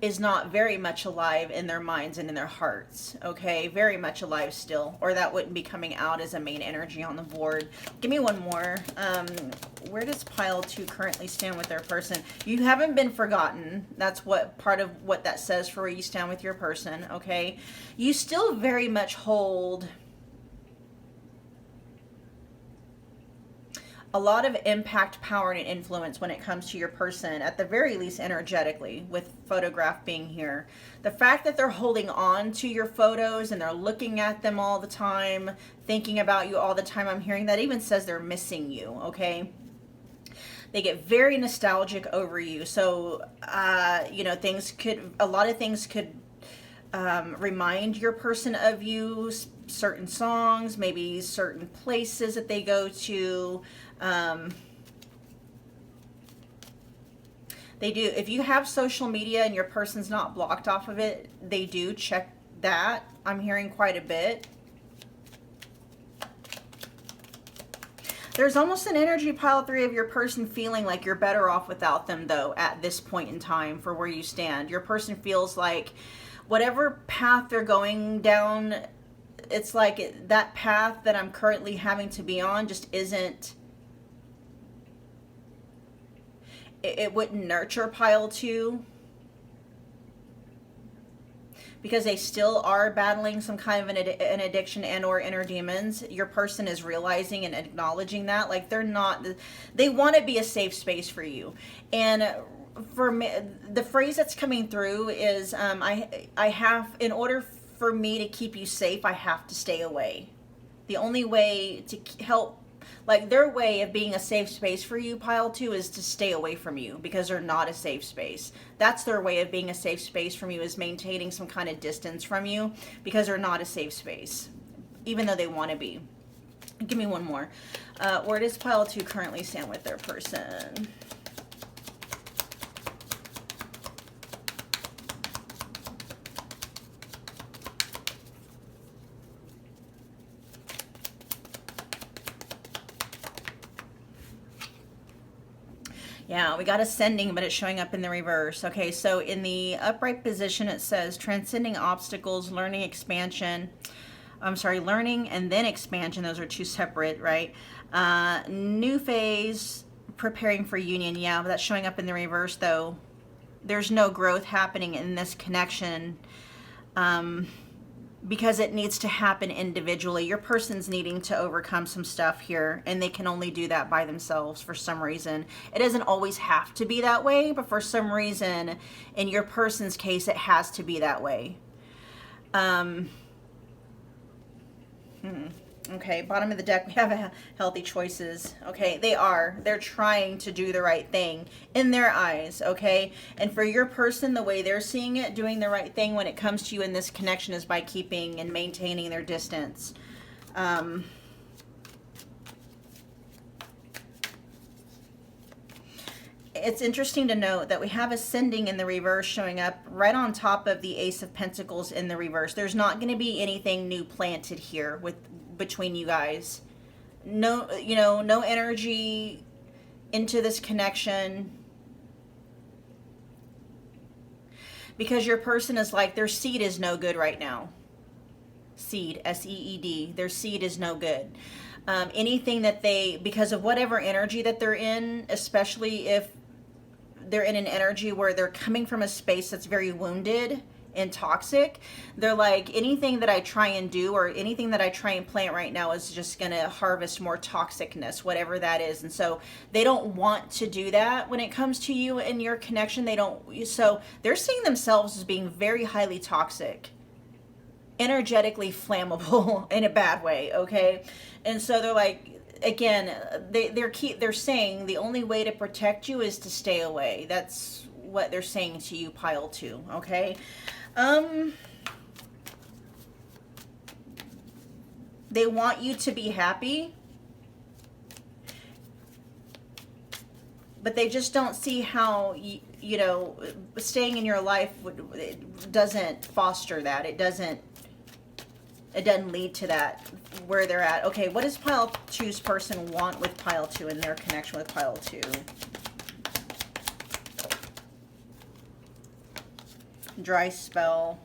is not very much alive in their minds and in their hearts, okay? Very much alive still, or that wouldn't be coming out as a main energy on the board. Give me one more. Where does pile 2 currently stand with their person? You haven't been forgotten. That's what part of what that says for where you stand with your person, okay? You still very much hold a lot of impact, power, and influence when it comes to your person, at the very least energetically, with photograph being here. The fact that they're holding on to your photos and they're looking at them all the time, thinking about you all the time, I'm hearing that even says they're missing you, okay? They get very nostalgic over you. So, you know, a lot of things could remind your person of you, certain songs, maybe certain places that they go to. They do, if you have social media and your person's not blocked off of it, they do check that. I'm hearing quite a bit. There's almost an energy, pile 3, of your person feeling like you're better off without them though at this point in time for where you stand. Your person feels like whatever path they're going down, it's like that path that I'm currently having to be on just isn't, it wouldn't nurture pile 2, because they still are battling some kind of an addiction and or inner demons. Your person is realizing and acknowledging that, like they're not, they want to be a safe space for you. And for me, the phrase that's coming through is I have, in order for me to keep you safe, I have to stay away. The only way to help like their way of being a safe space for you, pile 2, is to stay away from you because they're not a safe space. That's their way of being a safe space from you, is maintaining some kind of distance from you because they're not a safe space, even though they want to be. Give me one more. Where does pile 2 currently stand with their person? Yeah, we got ascending, but it's showing up in the reverse. Okay, so in the upright position, it says transcending obstacles, learning, expansion. I'm sorry, learning and then expansion. Those are two separate, right? New phase, preparing for union. Yeah, but that's showing up in the reverse, though. There's no growth happening in this connection. Because it needs to happen individually. Your person's needing to overcome some stuff here, and they can only do that by themselves for some reason. It doesn't always have to be that way, but for some reason, in your person's case, it has to be that way. Okay, bottom of the deck, we have healthy choices. Okay, they're trying to do the right thing in their eyes, okay? And for your person, the way they're seeing it, doing the right thing when it comes to you in this connection is by keeping and maintaining their distance. It's interesting to note that we have ascending in the reverse showing up right on top of the Ace of Pentacles in the reverse. There's not going to be anything new planted here between you guys. No, no energy into this connection. Because your person is like, their seed is no good right now. Seed, S-E-E-D. Their seed is no good. Anything that because of whatever energy that they're in, especially if they're in an energy where they're coming from a space that's very wounded and toxic, they're like, anything that I try and do or anything that I try and plant right now is just going to harvest more toxicness, whatever that is. And so they don't want to do that when it comes to you and your connection. So they're seeing themselves as being very highly toxic, energetically flammable in a bad way, okay? And so they're like, again, they're saying the only way to protect you is to stay away. That's what they're saying to you, pile 2, okay? They want you to be happy, but they just don't see how, staying in your life doesn't foster that. It doesn't lead to that, where they're at. Okay, what does pile 2's person want with pile 2 and their connection with pile 2? Dry spell.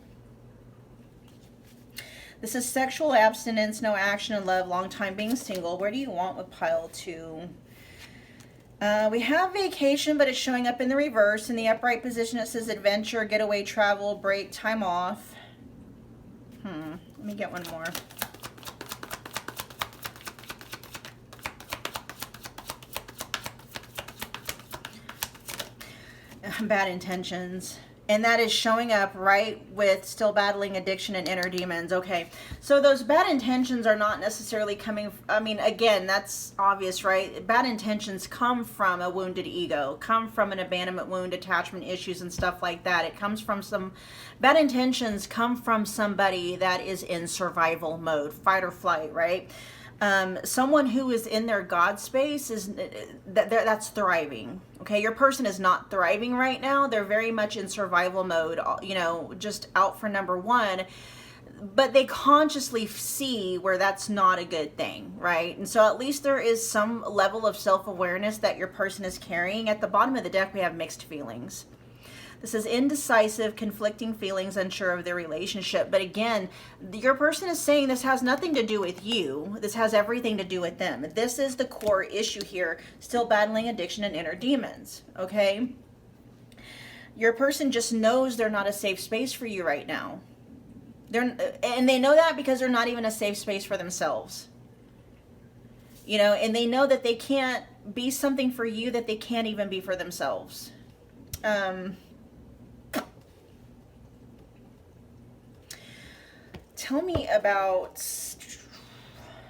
This is sexual abstinence, no action in love, long time being single. Where do you want with pile 2? We have vacation, but it's showing up in the reverse. In the upright position, it says adventure, getaway, travel, break, time off. Let me get one more. Bad intentions. And that is showing up right with still battling addiction and inner demons. Okay, so those bad intentions are not necessarily coming, again, that's obvious, right? Bad intentions come from a wounded ego, come from an abandonment wound, attachment issues, and stuff like that. It comes from bad intentions come from somebody that is in survival mode, fight or flight, right? Someone who is in their God space that's thriving. Okay, your person is not thriving right now. They're very much in survival mode, just out for number one. But they consciously see where that's not a good thing, right? And so at least there is some level of self-awareness that your person is carrying. At the bottom of the deck, we have mixed feelings. This is indecisive, conflicting feelings, unsure of their relationship. But again, your person is saying this has nothing to do with you. This has everything to do with them. This is the core issue here, still battling addiction and inner demons, okay? Your person just knows they're not a safe space for you right now. And they know that because they're not even a safe space for themselves. And they know that they can't be something for you that they can't even be for themselves. Tell me about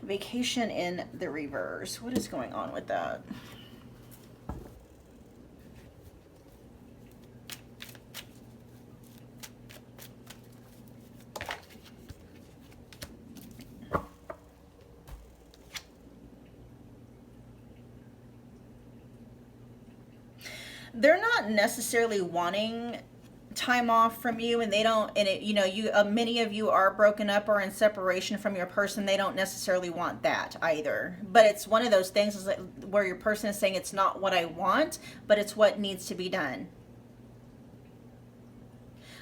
Vacation in the reverse. What is going on with that? They're not necessarily wanting time off from you, and they don't, and it, you know, you many of you are broken up or in separation from your person. They don't necessarily want that either, but it's one of those things is like where your person is saying it's not what I want, but it's what needs to be done.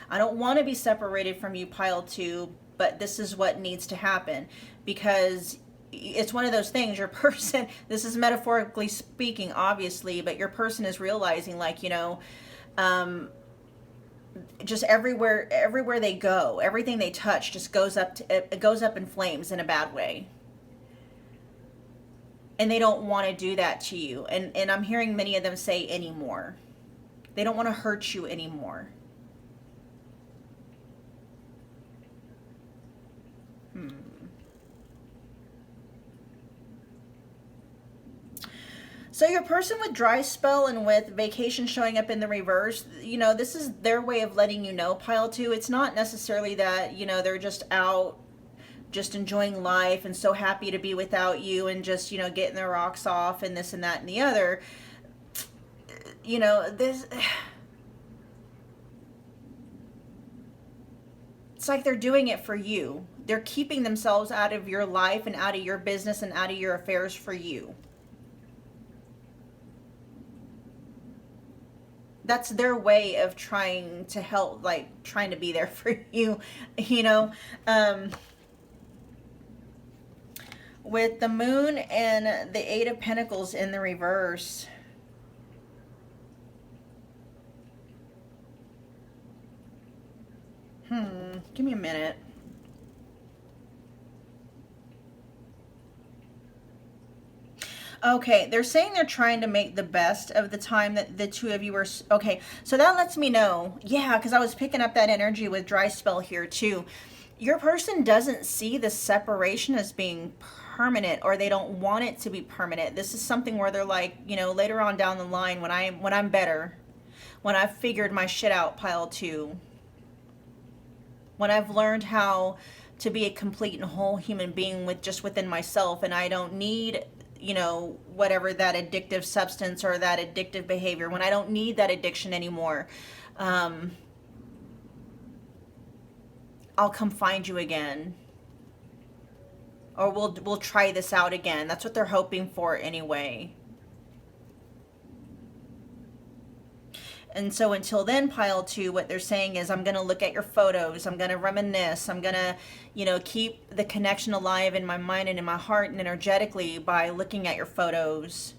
I don't want to be separated from you, pile 2, but this is what needs to happen, because it's one of those things, your person, this is metaphorically speaking obviously, but your person is realizing, like, you know, just everywhere they go, everything they touch just goes up it goes up in flames in a bad way, and they don't want to do that to you. And I'm hearing many of them say anymore. They don't want to hurt you anymore. So your person with dry spell and with vacation showing up in the reverse, you know, this is their way of letting you know, pile 2. It's not necessarily that, you know, they're just out just enjoying life and so happy to be without you and just, you know, getting their rocks off and this and that and the other. You know, this, it's like they're doing it for you. They're keeping themselves out of your life and out of your business and out of your affairs for you. That's their way of trying to help, like trying to be there for you, you know. With the moon and the 8 of Pentacles in the reverse, give me a minute. Okay, they're saying they're trying to make the best of the time that the two of you are... Okay, so that lets me know. Yeah, because I was picking up that energy with dry spell here too. Your person doesn't see the separation as being permanent, or they don't want it to be permanent. This is something where they're like, you know, later on down the line when I'm better, when I've figured my shit out, pile 2, when I've learned how to be a complete and whole human being with just within myself, and I don't need, you know, whatever that addictive substance or that addictive behavior, when I don't need that addiction anymore, I'll come find you again, or we'll try this out again. That's what they're hoping for anyway. And so until then, pile 2, what they're saying is, I'm going to look at your photos. I'm going to reminisce. I'm going to, you know, keep the connection alive in my mind and in my heart and energetically by looking at your photos.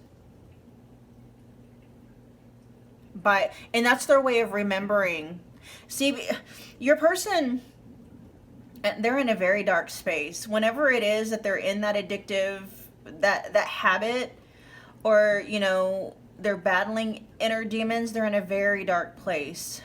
And that's their way of remembering. See, your person, they're in a very dark space. Whenever it is that they're in that addictive, that habit, or, you know, they're battling inner demons, they're in a very dark place.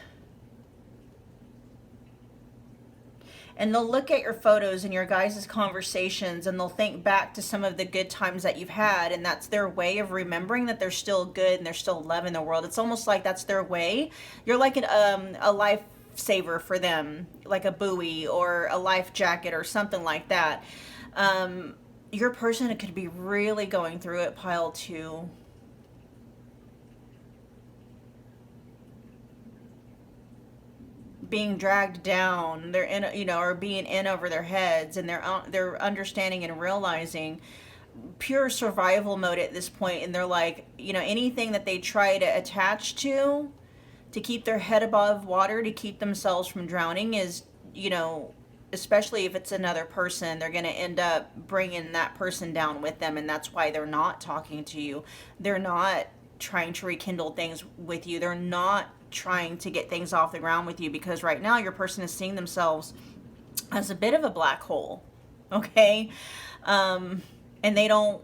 And they'll look at your photos and your guys' conversations, and they'll think back to some of the good times that you've had, and that's their way of remembering that they're still good and there's still love in the world. It's almost like that's their way. You're like a lifesaver for them, like a buoy or a life jacket or something like that. Your person could be really going through it, pile 2. Being dragged down, they're in, you know, or being in over their heads, and they're understanding and realizing pure survival mode at this point, and they're like, you know, anything that they try to attach to keep their head above water, to keep themselves from drowning, is, you know, especially if it's another person, they're going to end up bringing that person down with them, and that's why they're not talking to you. They're not trying to rekindle things with you. They're not trying to get things off the ground with you, because right now your person is seeing themselves as a bit of a black hole. Okay, and they don't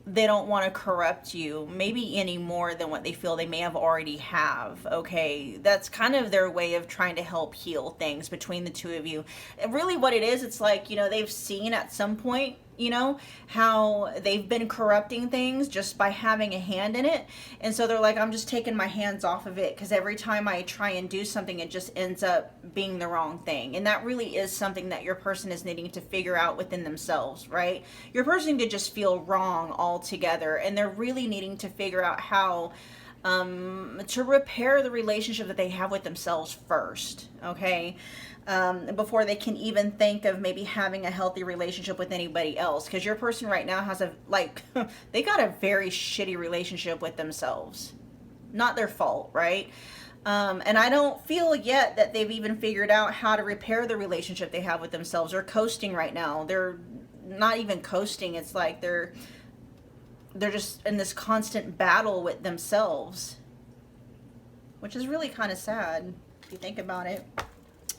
want to corrupt you maybe any more than what they feel they may have already have. Okay, that's kind of their way of trying to help heal things between the two of you. And really what it is, it's like, you know, they've seen at some point you know, how they've been corrupting things just by having a hand in it. And so they're like, I'm just taking my hands off of it because every time I try and do something, it just ends up being the wrong thing. And that really is something that your person is needing to figure out within themselves, right? Your person could just feel wrong altogether, and they're really needing to figure out how to repair the relationship that they have with themselves first, okay? Before they can even think of maybe having a healthy relationship with anybody else. Because your person right now has they got a very shitty relationship with themselves. Not their fault, right? And I don't feel yet that they've even figured out how to repair the relationship they have with themselves. They're coasting right now. They're not even coasting. It's like they're just in this constant battle with themselves, which is really kind of sad if you think about it.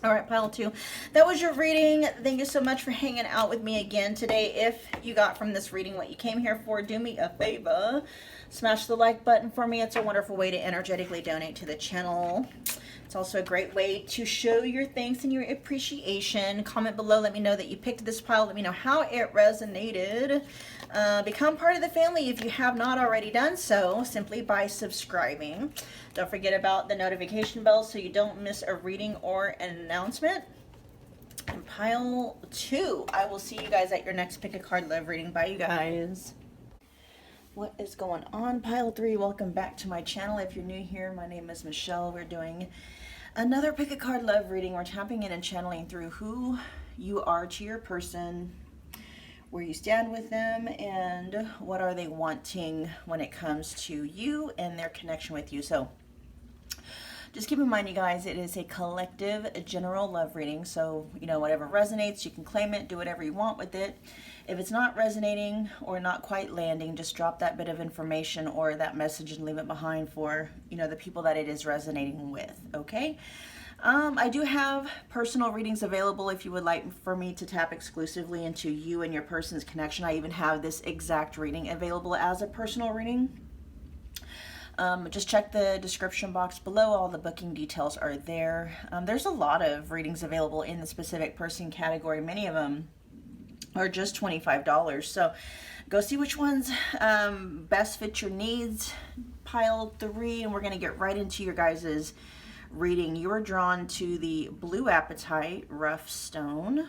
All right, pile 2. That was your reading. Thank you so much for hanging out with me again today. If you got from this reading what you came here for, do me a favor. Smash the like button for me. It's a wonderful way to energetically donate to the channel. It's also a great way to show your thanks and your appreciation. Comment below. Let me know that you picked this pile. Let me know how it resonated. Become part of the family if you have not already done so, simply by subscribing. Don't forget about the notification bell so you don't miss a reading or an announcement. And pile 2, I will see you guys at your next Pick a Card Love reading. Bye, you guys. What is going on, pile 3? Welcome back to my channel. If you're new here, my name is Michelle. We're doing another Pick a Card Love reading. We're tapping in and channeling through who you are to your person, where you stand with them, and what are they wanting when it comes to you and their connection with you. So just keep in mind, you guys, it is a collective general love reading. So, you know, whatever resonates, you can claim it, do whatever you want with it. If it's not resonating or not quite landing, just drop that bit of information or that message and leave it behind for, you know, the people that it is resonating with, okay? I do have personal readings available if you would like for me to tap exclusively into you and your person's connection. I even have this exact reading available as a personal reading. Just check the description box below. All the booking details are there. There's a lot of readings available in the specific person category. Many of them are just $25. So go see which ones best fit your needs. Pile 3, and we're going to get right into your guys's reading. You are drawn to the blue apatite rough stone.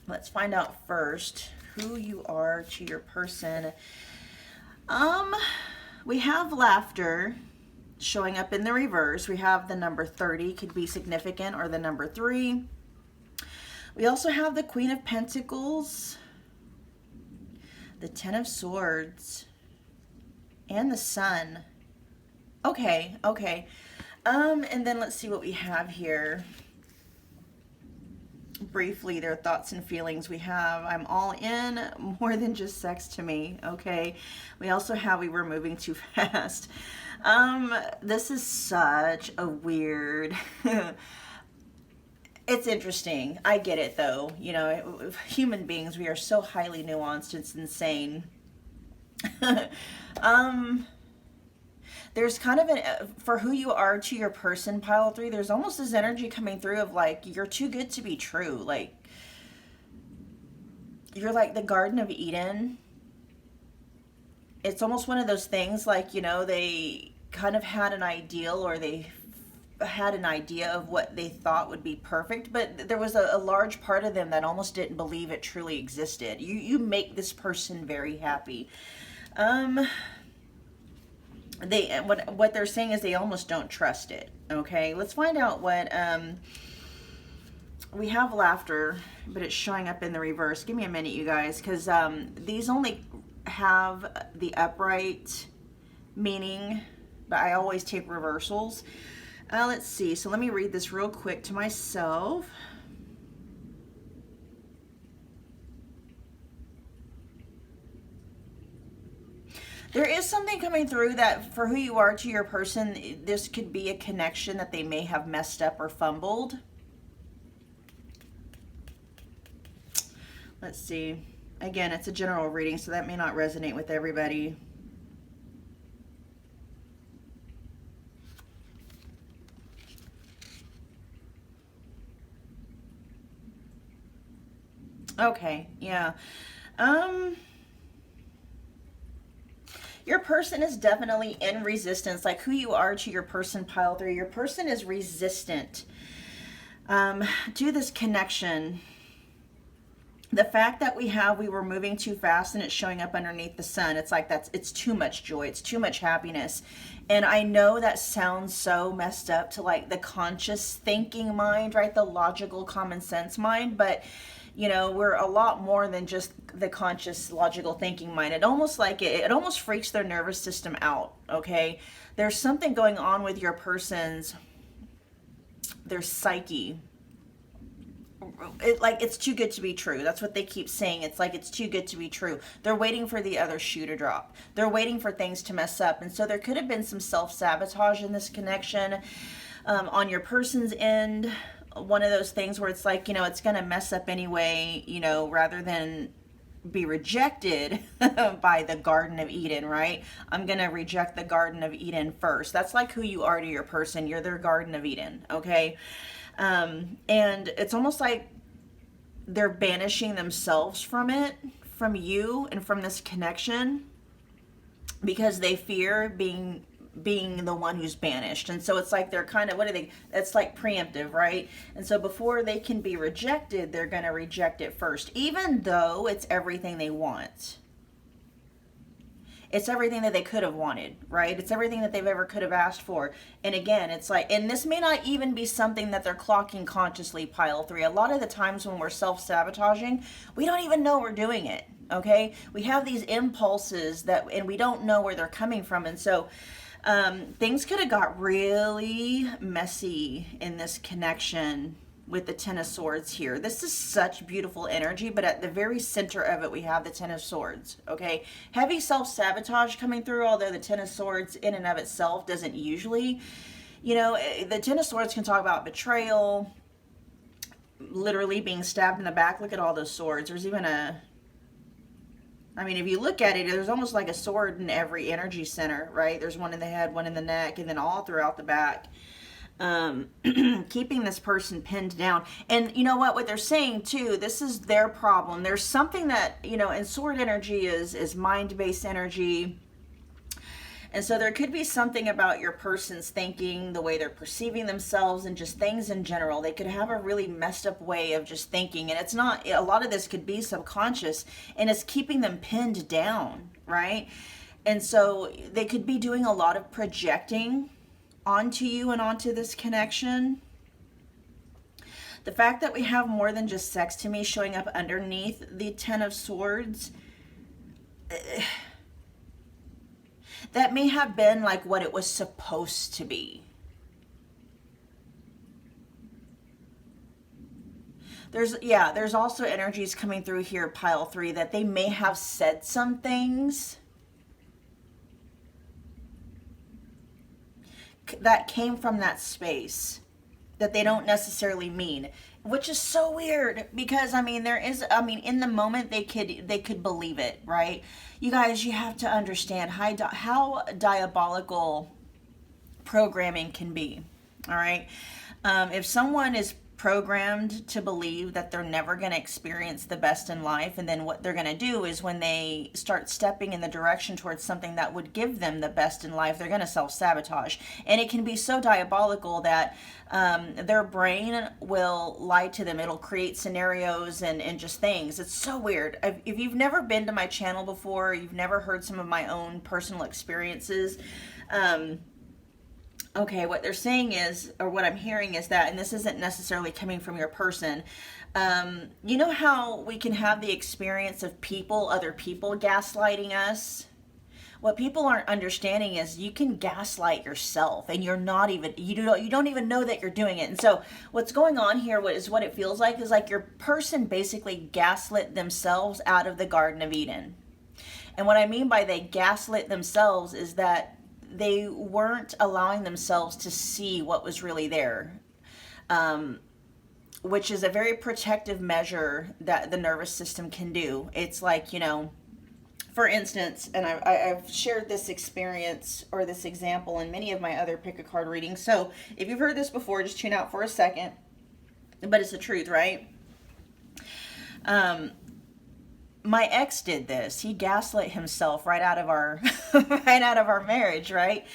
Let's find out first who you are to your person. We have laughter showing up in the reverse. We have the number 30, could be significant, or the number 3. We also have the Queen of Pentacles, the Ten of Swords, and the Sun. Okay. And then let's see what we have here. Briefly, their thoughts and feelings. We have, I'm all in, more than just sex to me. Okay. We also have, we were moving too fast. This is such a weird, it's interesting. I get it though. You know, human beings, we are so highly nuanced. It's insane. There's kind of for who you are to your person, pile 3, there's almost this energy coming through of like, you're too good to be true. Like, you're like the Garden of Eden. It's almost one of those things like, you know, they kind of had an ideal, or they had an idea of what they thought would be perfect, but there was a large part of them that almost didn't believe it truly existed. You make this person very happy. What they're saying is they almost don't trust it. Okay, let's find out what we have laughter, but it's showing up in the reverse. Give me a minute, you guys, because these only have the upright meaning, but I always take reversals. Let's see. So let me read this real quick to myself. There is something coming through that for who you are to your person, this could be a connection that they may have messed up or fumbled. Let's see. Again, it's a general reading, so that may not resonate with everybody. Okay, yeah. Your person is definitely in resistance, like who you are to your person, pile 3. Your person is resistant to this connection. The fact that we were moving too fast and it's showing up underneath the sun, it's like it's too much joy, it's too much happiness. And I know that sounds so messed up to like the conscious thinking mind, right? The logical common sense mind, but you know, we're a lot more than just the conscious logical thinking mind. It almost like it almost freaks their nervous system out, okay? There's something going on with your person's their psyche. It's too good to be true. That's what they keep saying. It's like it's too good to be true. They're waiting for the other shoe to drop. They're waiting for things to mess up. And so there could have been some self-sabotage in this connection on your person's end. One of those things where it's like, you know, it's going to mess up anyway, you know, rather than be rejected by the Garden of Eden, right? I'm going to reject the Garden of Eden first. That's like who you are to your person. You're their Garden of Eden, okay? And it's almost like they're banishing themselves from it, from you, and from this connection because they fear being the one who's banished. And so it's like they're kind of, it's like preemptive, right? And so before they can be rejected, they're going to reject it first, even though it's everything they want. It's everything that they could have wanted, right? It's everything that they've ever could have asked for. And again, it's like, and this may not even be something that they're clocking consciously, pile 3. A lot of the times when we're self-sabotaging, we don't even know we're doing it, okay? We have these impulses and we don't know where they're coming from. And so things could have got really messy in this connection with the Ten of Swords here. This is such beautiful energy, but at the very center of it, we have the Ten of Swords, okay? Heavy self-sabotage coming through, although the Ten of Swords in and of itself doesn't usually, you know, the Ten of Swords can talk about betrayal, literally being stabbed in the back. Look at all those swords. There's even I mean, if you look at it, there's almost like a sword in every energy center, right? There's one in the head, one in the neck, and then all throughout the back. Keeping this person pinned down. And you know what they're saying too, this is their problem. There's something that, you know, and sword energy is mind-based energy. And so there could be something about your person's thinking, the way they're perceiving themselves, and just things in general. They could have a really messed up way of just thinking. And it's not, a lot of this could be subconscious, and it's keeping them pinned down, right? And so they could be doing a lot of projecting onto you and onto this connection. The fact that we have more than just sex to me showing up underneath the Ten of Swords, that may have been like what it was supposed to be. There's also energies coming through here, pile 3, that they may have said some things that came from that space that they don't necessarily mean, which is so weird because in the moment they could believe it, right? You guys, you have to understand how diabolical programming can be. All right, if someone is programmed to believe that they're never going to experience the best in life, and then what they're going to do is when they start stepping in the direction towards something that would give them the best in life, they're going to self-sabotage. And it can be so diabolical that their brain will lie to them. It'll create scenarios and just things. It's so weird. If you've never been to my channel before, you've never heard some of my own personal experiences, okay, what they're saying is, or what I'm hearing is that, and this isn't necessarily coming from your person, you know how we can have the experience of other people gaslighting us? What people aren't understanding is you can gaslight yourself, and you're not even, you don't even know that you're doing it. And so what's going on here, what it feels like is like your person basically gaslit themselves out of the Garden of Eden. And what I mean by they gaslit themselves is that they weren't allowing themselves to see what was really there, which is a very protective measure that the nervous system can do. It's like, you know, for instance, and I've shared this experience or this example in many of my other pick a card readings. So if you've heard this before, just tune out for a second, but it's the truth, right? my ex did this. He gaslit himself right out of our right out of our marriage, right?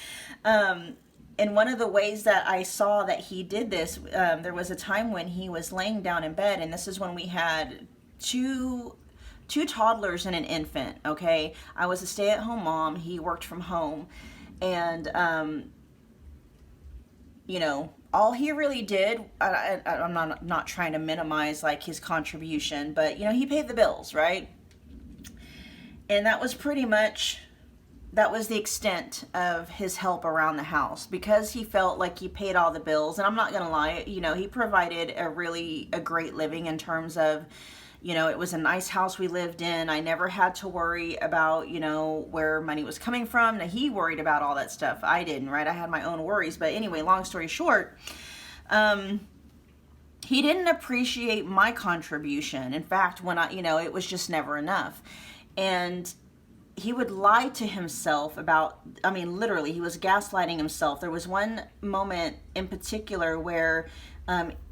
And one of the ways that I saw that he did this, there was a time when he was laying down in bed, and this is when we had two toddlers and an infant. Okay, I was a stay-at-home mom. He worked from home, and you know, all he really did, I'm not trying to minimize like his contribution, but you know, he paid the bills, right? And that was pretty much, that was the extent of his help around the house, because he felt like he paid all the bills. And I'm not gonna lie, you know, he provided a great living in terms of, you know, it was a nice house we lived in. I never had to worry about, you know, where money was coming from. Now, he worried about all that stuff. I didn't, right? I had my own worries. But anyway, long story short, he didn't appreciate my contribution. In fact, when you know, it was just never enough. And he would lie to himself about, I mean, literally, he was gaslighting himself. There was one moment in particular where,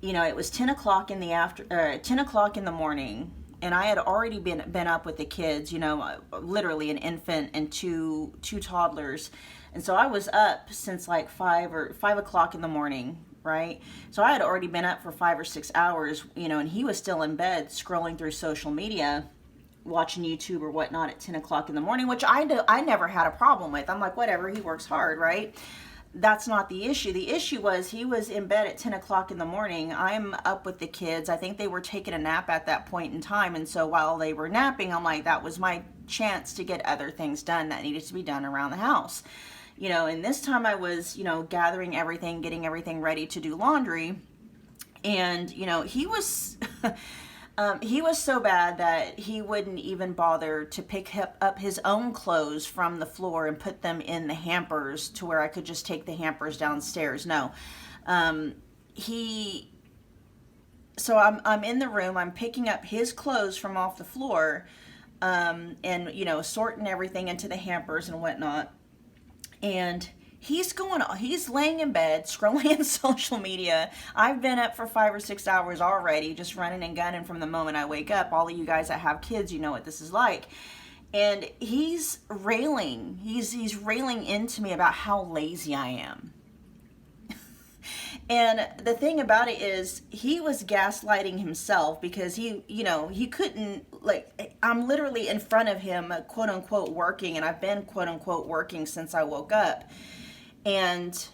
you know, it was 10 o'clock in the morning, and I had already been up with the kids, you know, literally an infant and two toddlers. And so I was up since like 5 o'clock in the morning, right? So I had already been up for 5 or 6 hours, you know, and he was still in bed scrolling through social media, watching YouTube or whatnot at 10 o'clock in the morning, which I never had a problem with. I'm like, whatever, he works hard, right? That's not the issue. The issue was he was in bed at 10 o'clock in the morning. I'm up with the kids. I think they were taking a nap at that point in time. And so while they were napping, I'm like, that was my chance to get other things done that needed to be done around the house. You know, and this time I was, you know, gathering everything, getting everything ready to do laundry. And, you know, he was... he was so bad that he wouldn't even bother to pick up his own clothes from the floor and put them in the hampers to where I could just take the hampers downstairs. No. So I'm in the room, I'm picking up his clothes from off the floor, and, you know, sorting everything into the hampers and whatnot. And he's laying in bed, scrolling in social media. I've been up for 5 or 6 hours already, just running and gunning from the moment I wake up. All of you guys that have kids, you know what this is like. And he's railing into me about how lazy I am. And the thing about it is, he was gaslighting himself because he, you know, he couldn't, like, I'm literally in front of him, quote unquote, working, and I've been, quote unquote, working since I woke up. And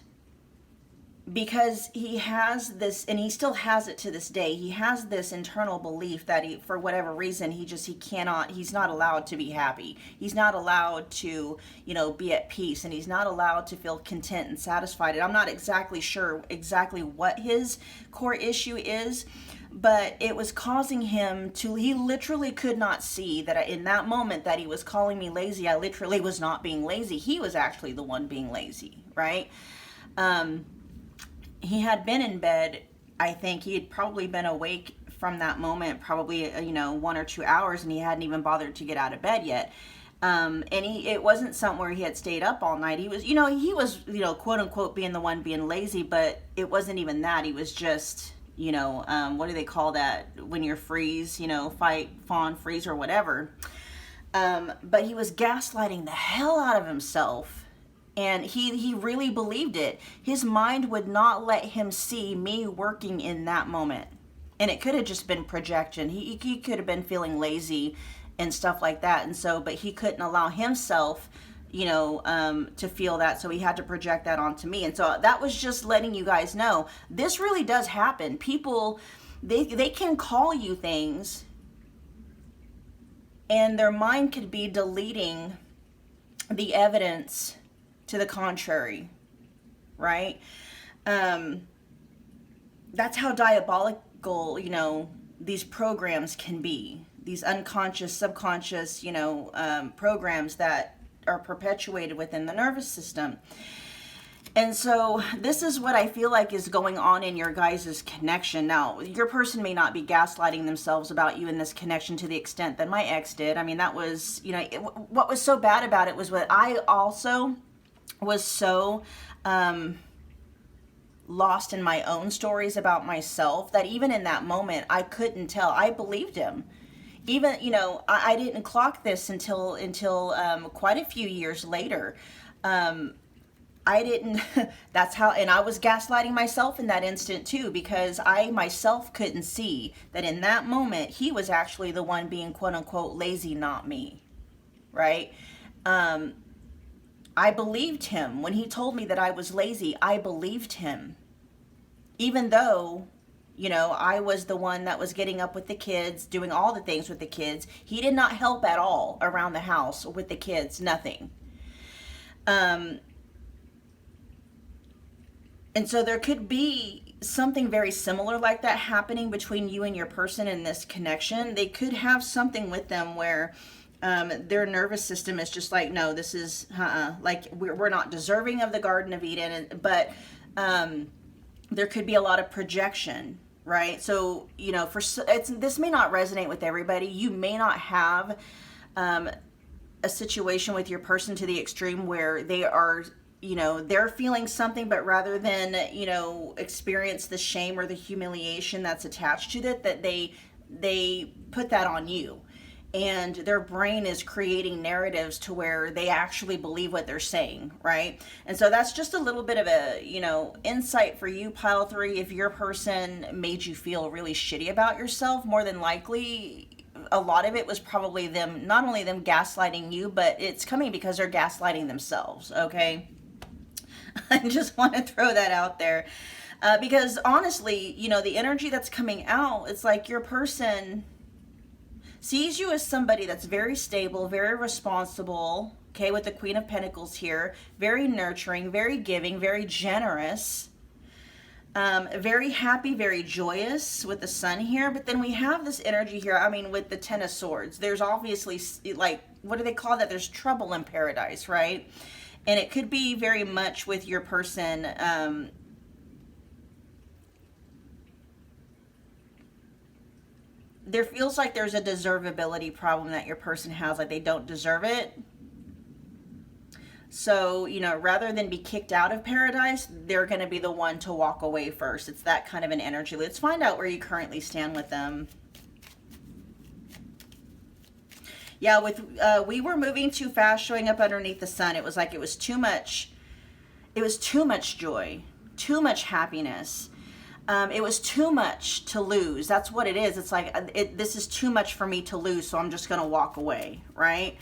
because he has this, and he still has it to this day, he has this internal belief that he, for whatever reason, he's not allowed to be happy. He's not allowed to, you know, be at peace, and he's not allowed to feel content and satisfied. And I'm not exactly sure exactly what his core issue is, but it was causing him to, he literally could not see that in that moment that he was calling me lazy, I literally was not being lazy. He was actually the one being lazy, right? He had been in bed, I think he had probably been awake from that moment, probably, you know, 1 or 2 hours, and he hadn't even bothered to get out of bed yet. And it wasn't something where he had stayed up all night. He was, you know, quote unquote, being the one being lazy, but it wasn't even that. He was just, you know, what do they call that when you're freeze, you know, fight, fawn, freeze, or whatever. But he was gaslighting the hell out of himself. And he really believed it. His mind would not let him see me working in that moment. And it could have just been projection. He could have been feeling lazy and stuff like that. And so, but he couldn't allow himself, you know, to feel that. So he had to project that onto me. And so that was just letting you guys know, this really does happen. People, they can call you things, and their mind could be deleting the evidence to the contrary, right? That's how diabolical, you know, these programs can be. These unconscious, subconscious, you know, programs that are perpetuated within the nervous system. And so this is what I feel like is going on in your guys' connection. Now, your person may not be gaslighting themselves about you in this connection to the extent that my ex did. I mean, that was, you know, what was so bad about it was what I also was so lost in my own stories about myself that even in that moment, I couldn't tell. I believed him. even, you know, I didn't clock this until quite a few years later. I didn't, that's how, and I was gaslighting myself in that instant too, because I myself couldn't see that in that moment, he was actually the one being quote unquote lazy, not me, right? I believed him. When he told me that I was lazy, I believed him. Even though, you know, I was the one that was getting up with the kids, doing all the things with the kids. He did not help at all around the house with the kids, nothing. And so there could be something very similar like that happening between you and your person in this connection. They could have something with them where their nervous system is just like, no, this is, like we're not deserving of the Garden of Eden. But there could be a lot of projection, right? So, you know, this may not resonate with everybody. You may not have a situation with your person to the extreme where they are, you know, they're feeling something, but rather than, you know, experience the shame or the humiliation that's attached to it, that they put that on you. And their brain is creating narratives to where they actually believe what they're saying, right? And so that's just a little bit of a, you know, insight for you, pile 3. If your person made you feel really shitty about yourself, more than likely a lot of it was probably them, not only them gaslighting you, but it's coming because they're gaslighting themselves, okay? I just want to throw that out there. Because honestly, you know, the energy that's coming out, it's like your person sees you as somebody that's very stable, very responsible, okay, with the Queen of Pentacles here, very nurturing, very giving, very generous, very happy, very joyous with the Sun here. But then we have this energy here, I mean, with the Ten of Swords. There's obviously, like, what do they call that? There's trouble in paradise, right? And it could be very much with your person, there feels like there's a deservability problem that your person has, like they don't deserve it. So, you know, rather than be kicked out of paradise, they're going to be the one to walk away first. It's that kind of an energy. Let's find out where you currently stand with them. Yeah, with we were moving too fast, showing up underneath the Sun. It was like it was too much. It was too much joy, too much happiness. It was too much to lose. That's what it is. It's like this is too much for me to lose, so I'm just going to walk away, right?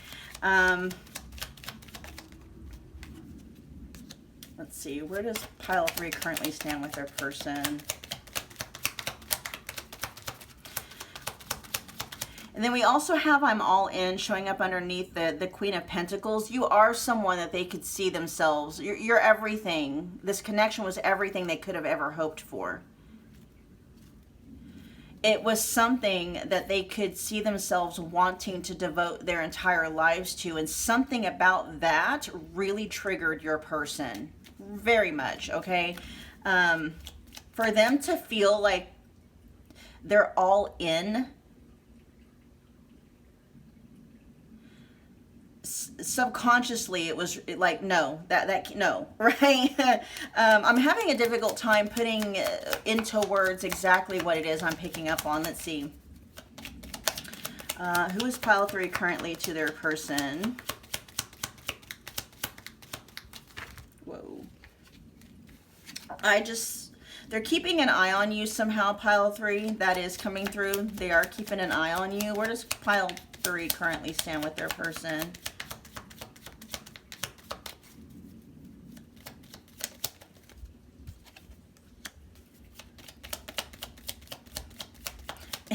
Let's see. Where does pile 3 currently stand with their person? And then we also have I'm all in, showing up underneath the Queen of Pentacles. You are someone that they could see themselves. You're everything. This connection was everything they could have ever hoped for. It was something that they could see themselves wanting to devote their entire lives to. And something about that really triggered your person. Very much, okay? For them to feel like they're all in, subconsciously it was like no, no, right? I'm having a difficult time putting into words exactly what it is I'm picking up on. Let's see. Who is pile 3 currently to their person? Whoa. They're keeping an eye on you somehow, pile 3. That is coming through. They are keeping an eye on you. Where does pile 3 currently stand with their person?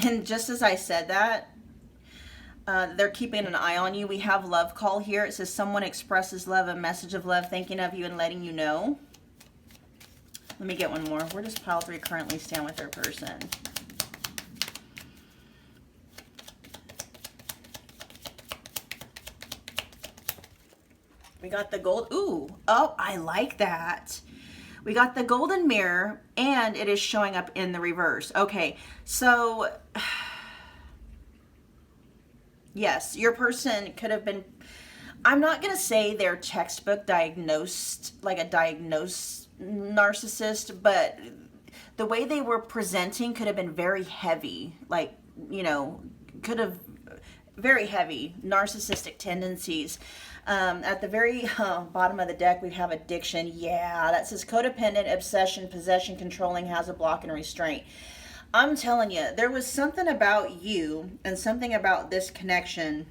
And just as I said that, they're keeping an eye on you. We have love call here. It says someone expresses love, a message of love, thinking of you and letting you know. Let me get one more. Where does pile 3 currently stand with their person? We got the gold. Ooh, oh, I like that. We got the golden mirror, and it is showing up in the reverse. Okay, so yes, your person could have been, I'm not going to say they're textbook diagnosed, like a diagnosed narcissist, but the way they were presenting could have been very heavy. Like, you know, could have very heavy narcissistic tendencies. At the very bottom of the deck, we have addiction. Yeah, that says codependent, obsession, possession, controlling, has a block, and restraint. I'm telling you, there was something about you and something about this connection.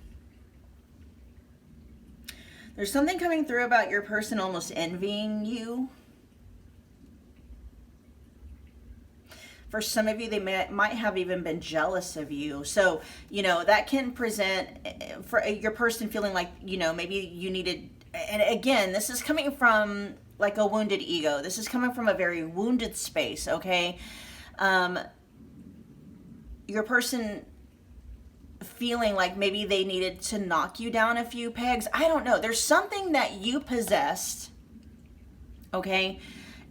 There's something coming through about your person almost envying you. For some of you, they might have even been jealous of you. So, you know, that can present for your person feeling like, you know, maybe you needed, and again, this is coming from like a wounded ego. This is coming from a very wounded space, okay? Your person feeling like maybe they needed to knock you down a few pegs. I don't know. There's something that you possessed, okay?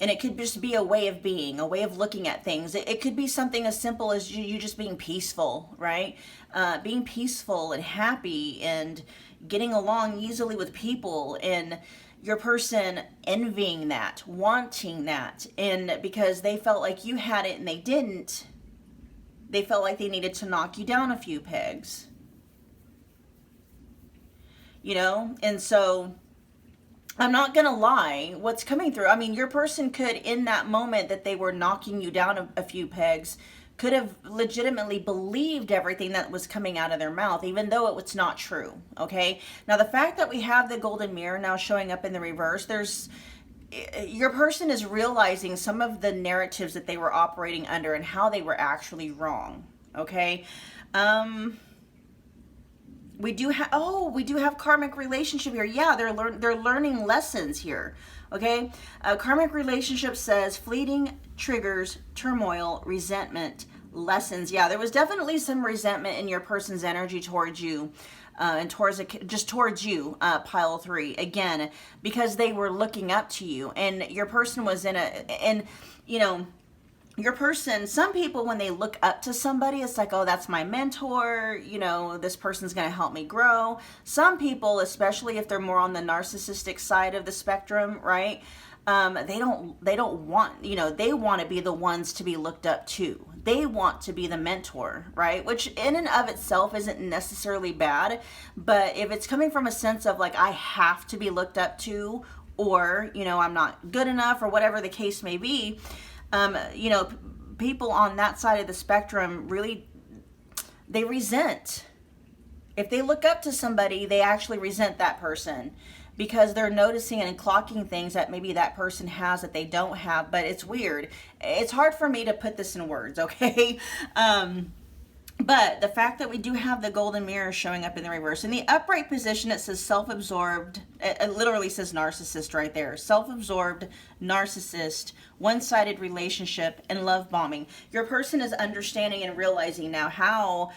And it could just be a way of being, a way of looking at things. It could be something as simple as you just being peaceful, right? Being peaceful and happy and getting along easily with people, and your person envying that, wanting that. And because they felt like you had it and they didn't, they felt like they needed to knock you down a few pegs. You know? And so I'm not going to lie, what's coming through, I mean, your person could, in that moment that they were knocking you down a few pegs, could have legitimately believed everything that was coming out of their mouth, even though it was not true, okay? Now, the fact that we have the golden mirror now showing up in the reverse, your person is realizing some of the narratives that they were operating under and how they were actually wrong, okay? We do have karmic relationship here. Yeah, they're learning lessons here. Okay, karmic relationship says fleeting triggers, turmoil, resentment, lessons. Yeah, there was definitely some resentment in your person's energy towards you, and towards you, pile 3 again, because they were looking up to you, and your person was you know. Your person, some people, when they look up to somebody, it's like, oh, that's my mentor, you know, this person's going to help me grow. Some people, especially if they're more on the narcissistic side of the spectrum, right? They don't want, you know, they want to be the ones to be looked up to. They want to be the mentor, right? Which in and of itself isn't necessarily bad, but if it's coming from a sense of like, I have to be looked up to, or, you know, I'm not good enough, or whatever the case may be, you know, people on that side of the spectrum really, they resent. If they look up to somebody, they actually resent that person because they're noticing and clocking things that maybe that person has that they don't have. But it's weird. It's hard for me to put this in words, okay? But the fact that we do have the golden mirror showing up in the reverse. In the upright position, it says self-absorbed. It literally says narcissist right there. Self-absorbed, narcissist, one-sided relationship, and love bombing. Your person is understanding and realizing now how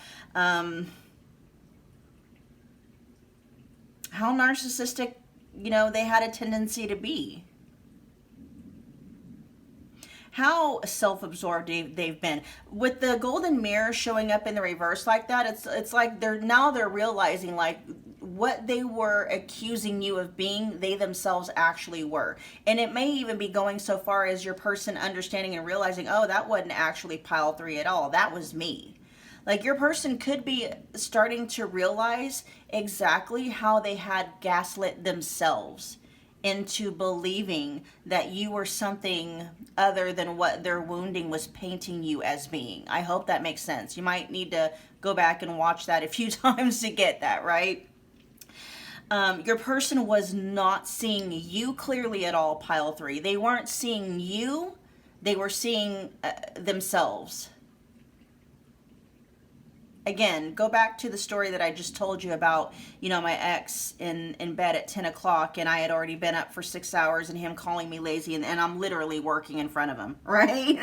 narcissistic, you know, they had a tendency to be. How self-absorbed they've been. With the golden mirror showing up in the reverse like that, it's like they're realizing like what they were accusing you of being, they themselves actually were. And it may even be going so far as your person understanding and realizing, oh, that wasn't actually pile 3 at all. That was me. Like your person could be starting to realize exactly how they had gaslit themselves into believing that you were something other than what their wounding was painting you as being. I hope that makes sense. You might need to go back and watch that a few times to get that, right? Your person was not seeing you clearly at all, pile 3. They weren't seeing you. They were seeing themselves. Again, go back to the story that I just told you about, you know, my ex in bed at 10 o'clock and I had already been up for 6 hours and him calling me lazy and I'm literally working in front of him, right?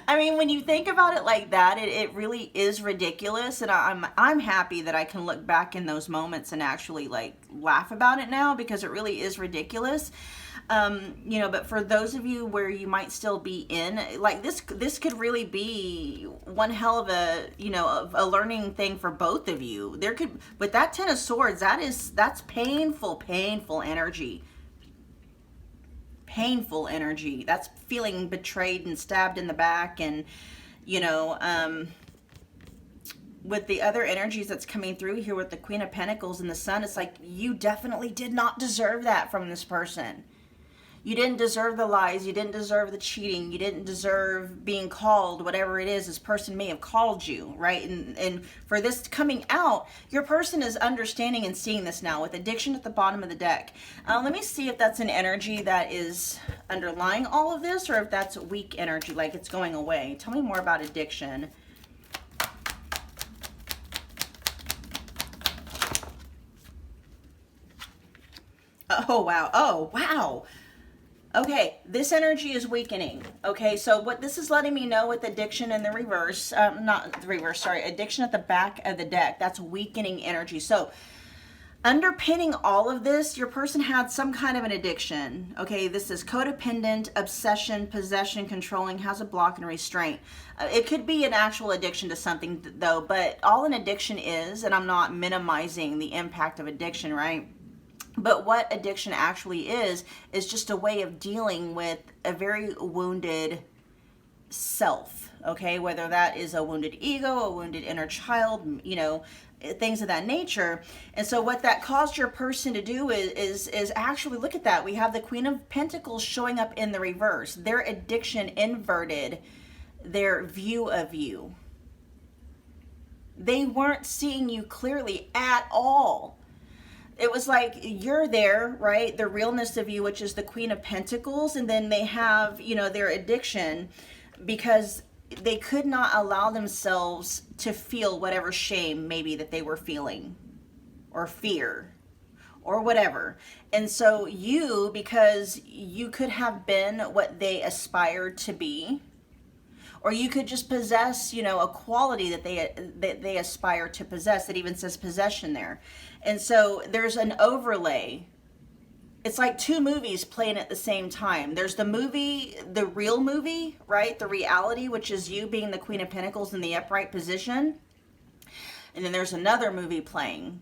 I mean, when you think about it like that, it really is ridiculous. And I'm happy that I can look back in those moments and actually like laugh about it now because it really is ridiculous. You know, but for those of you where you might still be in, like this could really be one hell of a, you know, a learning thing for both of you. There could, with that 10 of Swords, that's painful energy. Painful energy. That's feeling betrayed and stabbed in the back and, you know, with the other energies that's coming through here with the Queen of Pentacles and the Sun, it's like you definitely did not deserve that from this person. You didn't deserve the lies. You didn't deserve the cheating. You didn't deserve being called, whatever it is this person may have called you, right? And for this coming out, your person is understanding and seeing this now with addiction at the bottom of the deck. Let me see if that's an energy that is underlying all of this or if that's weak energy, like it's going away. Tell me more about addiction. Oh, wow. Oh, wow. Okay, this energy is weakening. Okay, so what this is letting me know with addiction in the reverse, not the reverse, sorry, addiction at the back of the deck, that's weakening energy. So underpinning all of this, your person had some kind of an addiction. Okay, this is codependent, obsession, possession, controlling, has a block and restraint. It could be an actual addiction to something though, but all an addiction is, and I'm not minimizing the impact of addiction, right? But what addiction actually is just a way of dealing with a very wounded self, okay? Whether that is a wounded ego, a wounded inner child, you know, things of that nature. And so what that caused your person to do is actually, look at that. We have the Queen of Pentacles showing up in the reverse. Their addiction inverted their view of you. They weren't seeing you clearly at all. It was like you're there, right? The realness of you, which is the Queen of Pentacles, and then they have, you know, their addiction because they could not allow themselves to feel whatever shame maybe that they were feeling or fear or whatever. And so you, because you could have been what they aspired to be, or you could just possess, you know, a quality that they aspire to possess. It even says possession there. And so there's an overlay. It's like two movies playing at the same time. There's the movie, the real movie, right? The reality, which is you being the Queen of Pentacles in the upright position. And then there's another movie playing.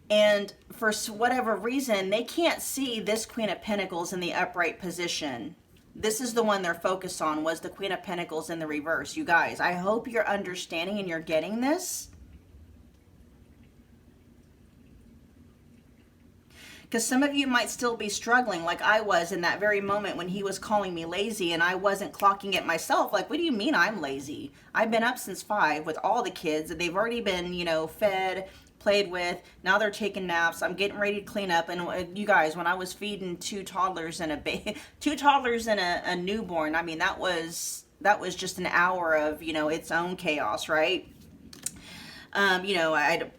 And for whatever reason, they can't see this Queen of Pentacles in the upright position. This is the one they're focused on, was the Queen of Pentacles in the reverse. You guys, I hope you're understanding and you're getting this. Because some of you might still be struggling like I was in that very moment when he was calling me lazy and I wasn't clocking it myself. Like, what do you mean I'm lazy? I've been up since 5 with all the kids. They've already been, you know, fed, played with. Now they're taking naps. I'm getting ready to clean up. And you guys, when I was feeding two toddlers and a newborn, I mean, that was just an hour of, you know, its own chaos, right? You know, I'd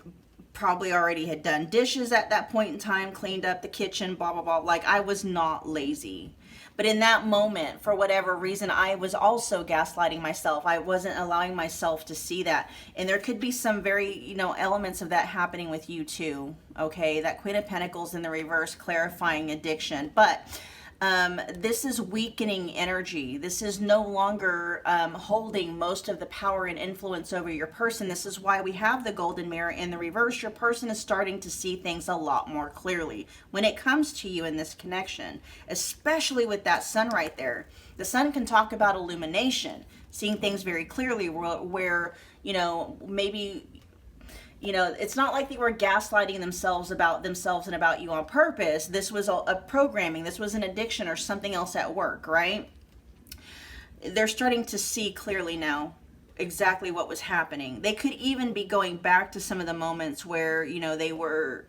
probably already had done dishes at that point in time, cleaned up the kitchen, blah, blah, blah. Like, I was not lazy. But in that moment, for whatever reason, I was also gaslighting myself. I wasn't allowing myself to see that. And there could be some very, you know, elements of that happening with you too. Okay, that Queen of Pentacles in the reverse, clarifying addiction. But this is weakening energy. This is no longer holding most of the power and influence over your person. This is why we have the golden mirror in the reverse. Your person is starting to see things a lot more clearly when it comes to you in this connection, especially with that sun right there. The sun can talk about illumination, seeing things very clearly where you know, maybe, you know, it's not like they were gaslighting themselves and about you on purpose. This was a programming. This was an addiction or something else at work, right? They're starting to see clearly now exactly what was happening. They could even be going back to some of the moments where, you know, they were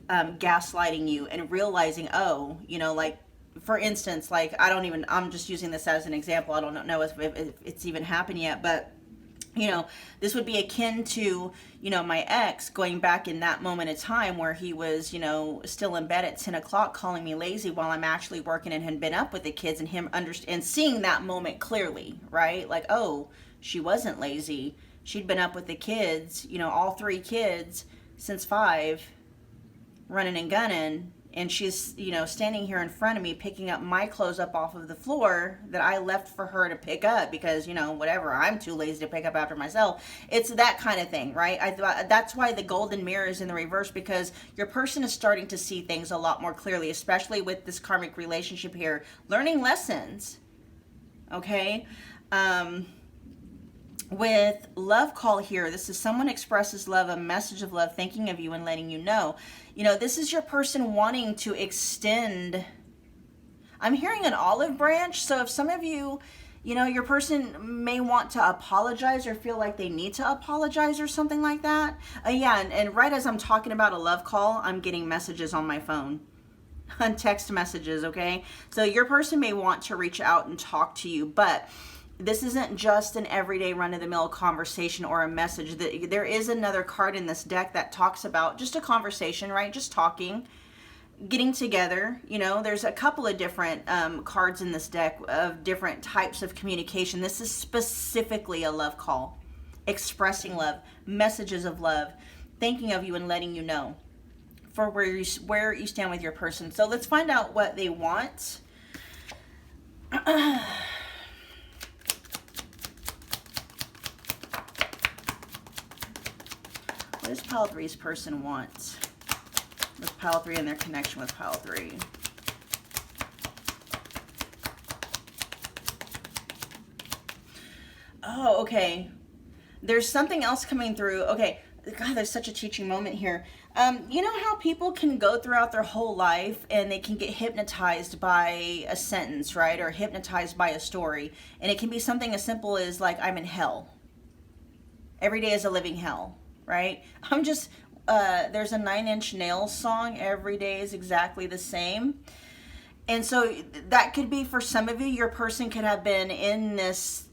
gaslighting you and realizing, oh, you know, like, for instance, like, I'm just using this as an example. I don't know if it's even happened yet, but you know, this would be akin to, you know, my ex going back in that moment of time where he was, you know, still in bed at 10 o'clock calling me lazy while I'm actually working and had been up with the kids, and him and seeing that moment clearly, right? Like, oh, she wasn't lazy. She'd been up with the kids, you know, all 3 kids since 5, running and gunning. And she's, you know, standing here in front of me, picking up my clothes up off of the floor that I left for her to pick up because, you know, whatever, I'm too lazy to pick up after myself. It's that kind of thing, right? That's why the golden mirror is in the reverse, because your person is starting to see things a lot more clearly, especially with this karmic relationship here. Learning lessons, okay? with love call here, this is someone expresses love, a message of love, thinking of you and letting you know. You know, this is your person wanting to extend. I'm hearing an olive branch. So if some of you, you know, your person may want to apologize or feel like they need to apologize or something like that. Yeah, and right as I'm talking about a love call, I'm getting messages on my phone. On text messages, okay? So your person may want to reach out and talk to you, but this isn't just an everyday run-of-the-mill conversation or a message. There is another card in this deck that talks about just a conversation, right? Just talking, getting together. You know, there's a couple of different cards in this deck of different types of communication. This is specifically a love call, expressing love, messages of love, thinking of you and letting you know for where you stand with your person. So let's find out what they want. What does pile 3's person want with pile 3 and their connection with pile 3? Oh, okay. There's something else coming through. Okay. God, there's such a teaching moment here. You know how people can go throughout their whole life and they can get hypnotized by a sentence, right? Or hypnotized by a story. And it can be something as simple as like, I'm in hell. Every day is a living hell, right? I'm just, there's a 9 Inch Nails song, every day is exactly the same. And so that could be for some of you, your person could have been in this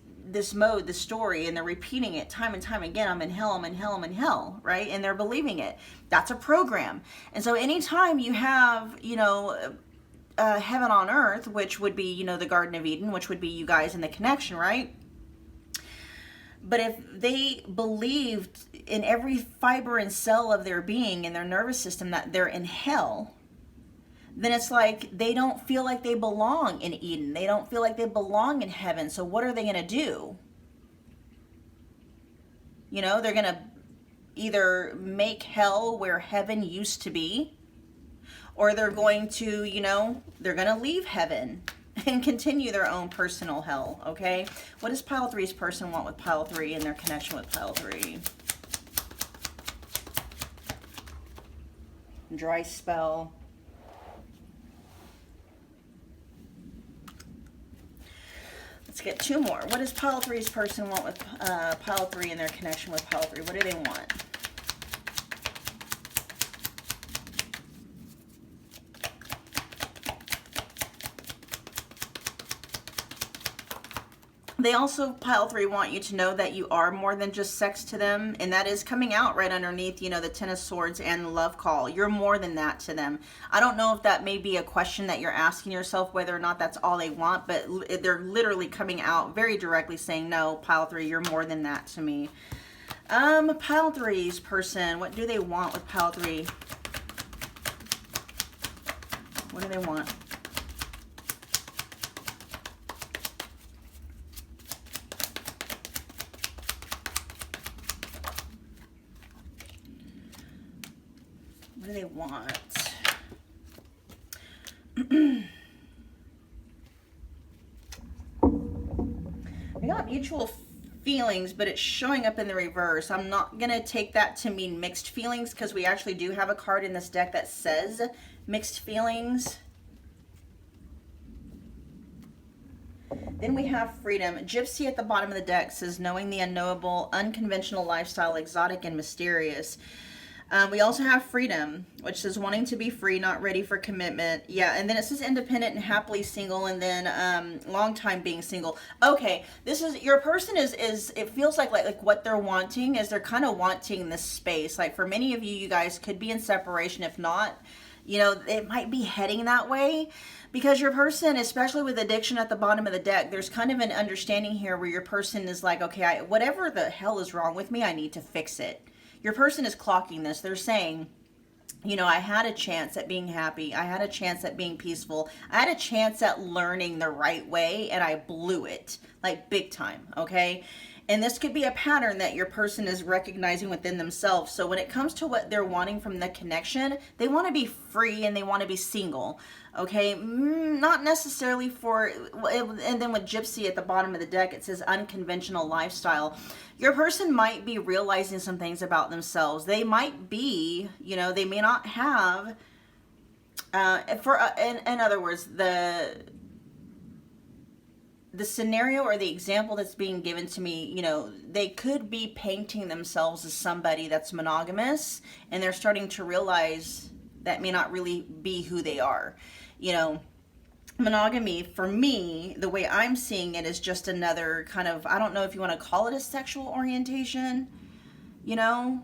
mode, this story, and they're repeating it time and time again. I'm in hell, I'm in hell, I'm in hell, right? And they're believing it. That's a program. And so anytime you have, you know, heaven on earth, which would be, you know, the Garden of Eden, which would be you guys in the connection, right? But if they believed in every fiber and cell of their being, in their nervous system, that they're in hell, then it's like they don't feel like they belong in Eden. They don't feel like they belong in heaven. So what are they going to do? You know, they're going to either make hell where heaven used to be, or they're going to, you know, they're going to leave heaven and continue their own personal hell, okay? What does pile 3's person want with pile 3 and their connection with pile 3? Dry spell. Let's get 2 more. What does pile 3's person want with pile 3 and their connection with pile 3? What do they want? They also, pile 3, want you to know that you are more than just sex to them. And that is coming out right underneath, you know, the 10 of Swords and the love call. You're more than that to them. I don't know if that may be a question that you're asking yourself, whether or not that's all they want. But they're literally coming out very directly saying, no, pile 3, you're more than that to me. Pile 3's person, what do they want with pile 3? What do they want? What do they want? We got mutual feelings, but it's showing up in the reverse. I'm not going to take that to mean mixed feelings, because we actually do have a card in this deck that says mixed feelings. Then we have freedom. Gypsy at the bottom of the deck says knowing the unknowable, unconventional lifestyle, exotic and mysterious. We also have freedom, which says wanting to be free, not ready for commitment. Yeah, and then it says independent and happily single, and then long time being single. Okay, this is, your person is it feels like what they're wanting is they're kind of wanting this space. Like for many of you, you guys could be in separation. If not, you know, it might be heading that way, because your person, especially with addiction at the bottom of the deck, there's kind of an understanding here where your person is like, okay, whatever the hell is wrong with me, I need to fix it. Your person is clocking this. They're saying, you know, I had a chance at being happy. I had a chance at being peaceful. I had a chance at learning the right way, and I blew it, like big time, okay? And this could be a pattern that your person is recognizing within themselves. So when it comes to what they're wanting from the connection, they want to be free and they want to be single. Okay, not necessarily for, and then with Gypsy at the bottom of the deck, it says unconventional lifestyle. Your person might be realizing some things about themselves. They might be, you know, they may not have, in other words, the scenario or the example that's being given to me, you know, they could be painting themselves as somebody that's monogamous, and they're starting to realize that may not really be who they are. You know, monogamy, for me, the way I'm seeing it, is just another kind of, I don't know if you want to call it a sexual orientation, you know,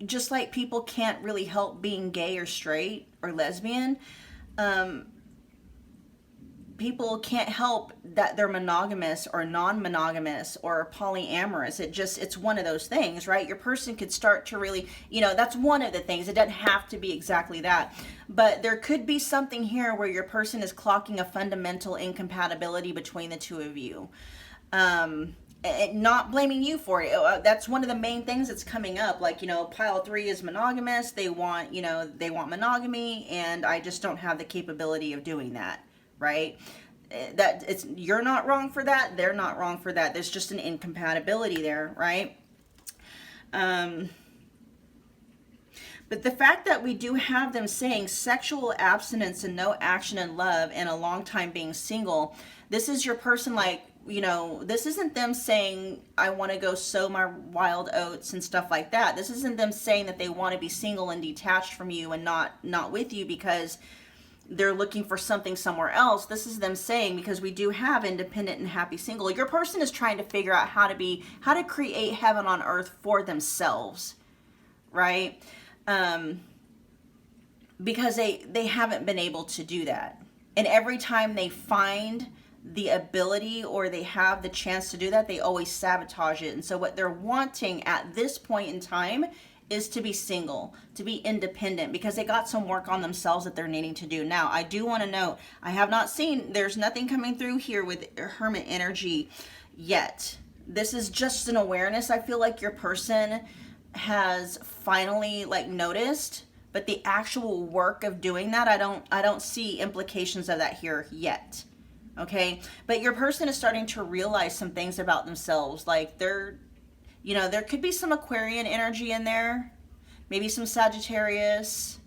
just like people can't really help being gay or straight or lesbian, people can't help that they're monogamous or non-monogamous or polyamorous. It's one of those things, right? Your person could start to really, you know, that's one of the things. It doesn't have to be exactly that, but there could be something here where your person is clocking a fundamental incompatibility between the two of you. Not blaming you for it. That's one of the main things that's coming up. Like, you know, pile 3 is monogamous. They want, you know, they want monogamy, and I just don't have the capability of doing that. Right? That it's, you're not wrong for that. They're not wrong for that. There's just an incompatibility there, right? But the fact that we do have them saying sexual abstinence and no action in love and a long time being single, this is your person, like, you know, this isn't them saying, I want to go sow my wild oats and stuff like that. This isn't them saying that they want to be single and detached from you and not with you because they're looking for something somewhere else. This is them saying, because we do have independent and happy single, your person is trying to figure out how to create heaven on earth for themselves, right? Because they haven't been able to do that. And every time they find the ability or they have the chance to do that, they always sabotage it. And so what they're wanting at this point in time is to be single, to be independent, because they got some work on themselves that they're needing to do. Now, I do want to note, I have not seen, there's nothing coming through here with Hermit energy yet. This is just an awareness. I feel like your person has finally like noticed, but the actual work of doing that, I don't see implications of that here yet. Okay, but your person is starting to realize some things about themselves. Like you know, there could be some Aquarian energy in there, maybe some Sagittarius,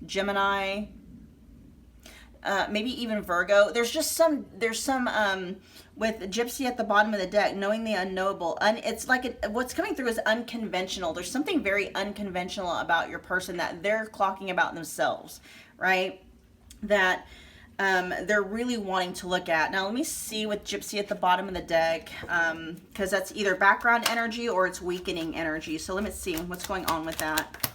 Gemini, maybe even Virgo. There's some with Gypsy at the bottom of the deck, knowing the unknowable. It's like what's coming through is unconventional. There's something very unconventional about your person that they're clocking about themselves, right? That they're really wanting to look at. Now let me see with Gypsy at the bottom of the deck, because that's either background energy or it's weakening energy. So let me see what's going on with that.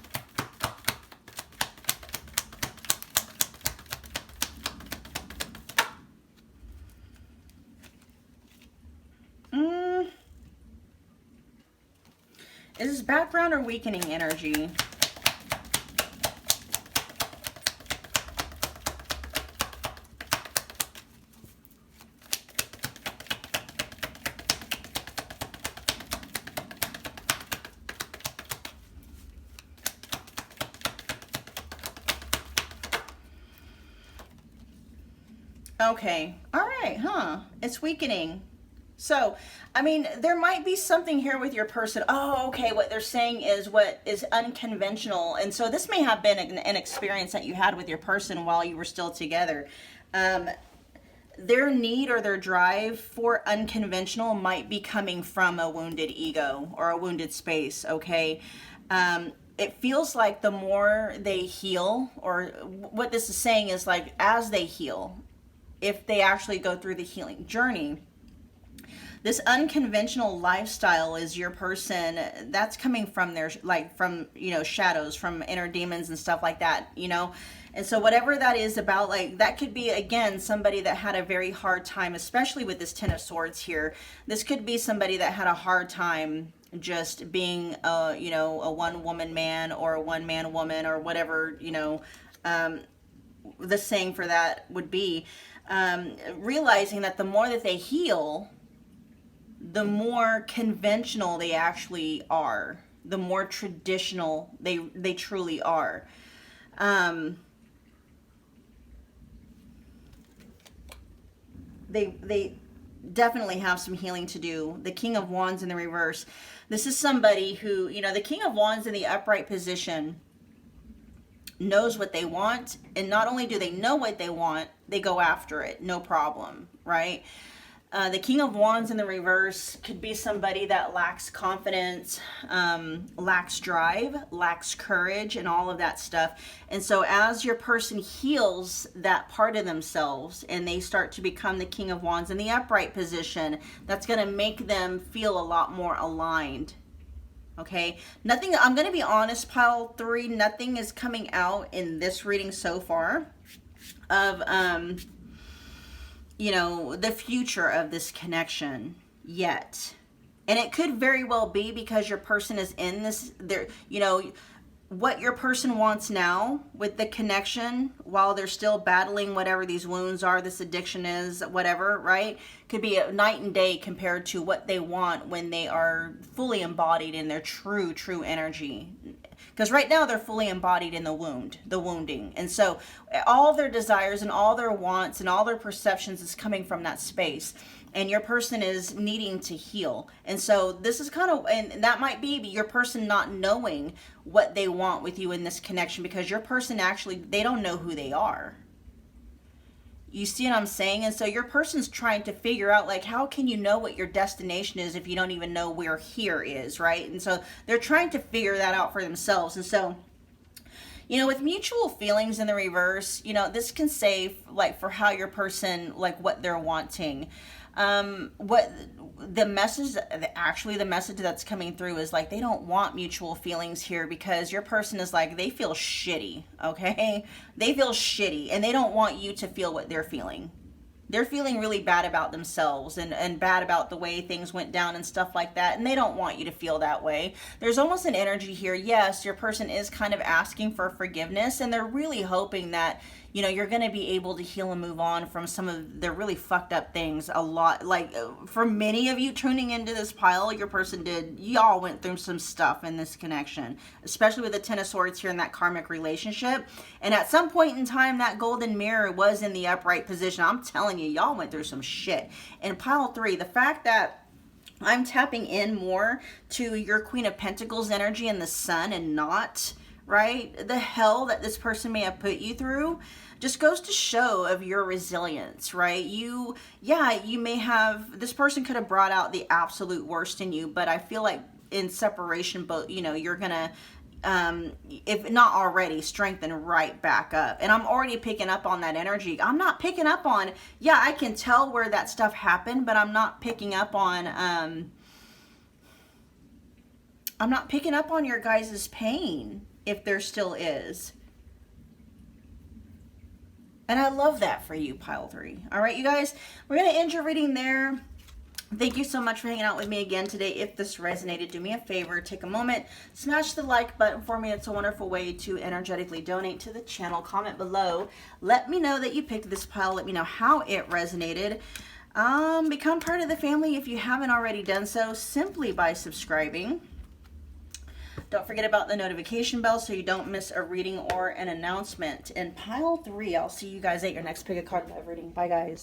Is this background or weakening energy? Okay, all right, huh? It's weakening. So, I mean, there might be something here with your person. Oh, okay, what they're saying is what is unconventional. And so this may have been an experience that you had with your person while you were still together. Their need or their drive for unconventional might be coming from a wounded ego or a wounded space, okay? It feels like the more they heal, or what this is saying is like as they heal, if they actually go through the healing journey, this unconventional lifestyle is your person, that's coming from their, like from, you know, shadows, from inner demons and stuff like that, you know? And so whatever that is about, like that could be, again, somebody that had a very hard time, especially with this Ten of Swords here. This could be somebody that had a hard time just being a, you know, a one woman man or a one man woman or whatever, you know, the saying for that would be. realizing that the more that they heal, the more conventional they actually are, the more traditional they truly are. They definitely have some healing to do. The King of Wands in the reverse. This is somebody who, you know, the King of Wands in the upright position knows what they want, and not only do they know what they want, they go after it, no problem, right? The King of Wands in the reverse could be somebody that lacks confidence, lacks drive, lacks courage, and all of that stuff. And so as your person heals that part of themselves and they start to become the King of Wands in the upright position, that's going to make them feel a lot more aligned. Okay, nothing, I'm going to be honest, pile 3, nothing is coming out in this reading so far of, you know, the future of this connection yet. And it could very well be because your person is in this, there, you know, what your person wants now with the connection while they're still battling whatever these wounds are, this addiction is, whatever, right? Could be a night and day compared to what they want when they are fully embodied in their true energy. Because right now they're fully embodied in the wounding. And so all their desires and all their wants and all their perceptions is coming from that space. And your person is needing to heal. And so this is kind of, and that might be your person not knowing what they want with you in this connection, because your person actually, they don't know who they are. You see what I'm saying? And so your person's trying to figure out, like, how can you know what your destination is if you don't even know where here is, right? And so they're trying to figure that out for themselves. And so, you know, with mutual feelings in the reverse, you know, this can say, like, for how your person, like, what they're wanting. What the message, actually the message that's coming through is like, they don't want mutual feelings here because your person is like, they feel shitty, okay? They feel shitty and they don't want you to feel what they're feeling. They're feeling really bad about themselves and bad about the way things went down and stuff like that. And they don't want you to feel that way. There's almost an energy here. Yes, your person is kind of asking for forgiveness, and they're really hoping that, you know, you're going to be able to heal and move on from some of the really fucked up things a lot. Like, for many of you tuning into this pile, your person did, y'all went through some stuff in this connection, especially with the Ten of Swords here in that karmic relationship. And at some point in time, that golden mirror was in the upright position. I'm telling you, y'all went through some shit. And pile 3, the fact that I'm tapping in more to your Queen of Pentacles energy and the Sun and not, right, the hell that this person may have put you through, just goes to show of your resilience, right? You may have, this person could have brought out the absolute worst in you, but I feel like in separation, but you know, you're gonna, if not already, strengthen right back up. And I'm already picking up on that energy. I'm not picking up on, yeah, I can tell where that stuff happened, but I'm not picking up on, I'm not picking up on your guys' pain, if there still is. And I love that for you, pile 3. All right, you guys, we're going to end your reading there. Thank you so much for hanging out with me again today. If this resonated, do me a favor, take a moment, smash the like button for me. It's a wonderful way to energetically donate to the channel. Comment below. Let me know that you picked this pile. Let me know how it resonated. Become part of the family if you haven't already done so, simply by subscribing. Don't forget about the notification bell so you don't miss a reading or an announcement. And pile 3, I'll see you guys at your next Pick a Card Live reading. Bye, guys.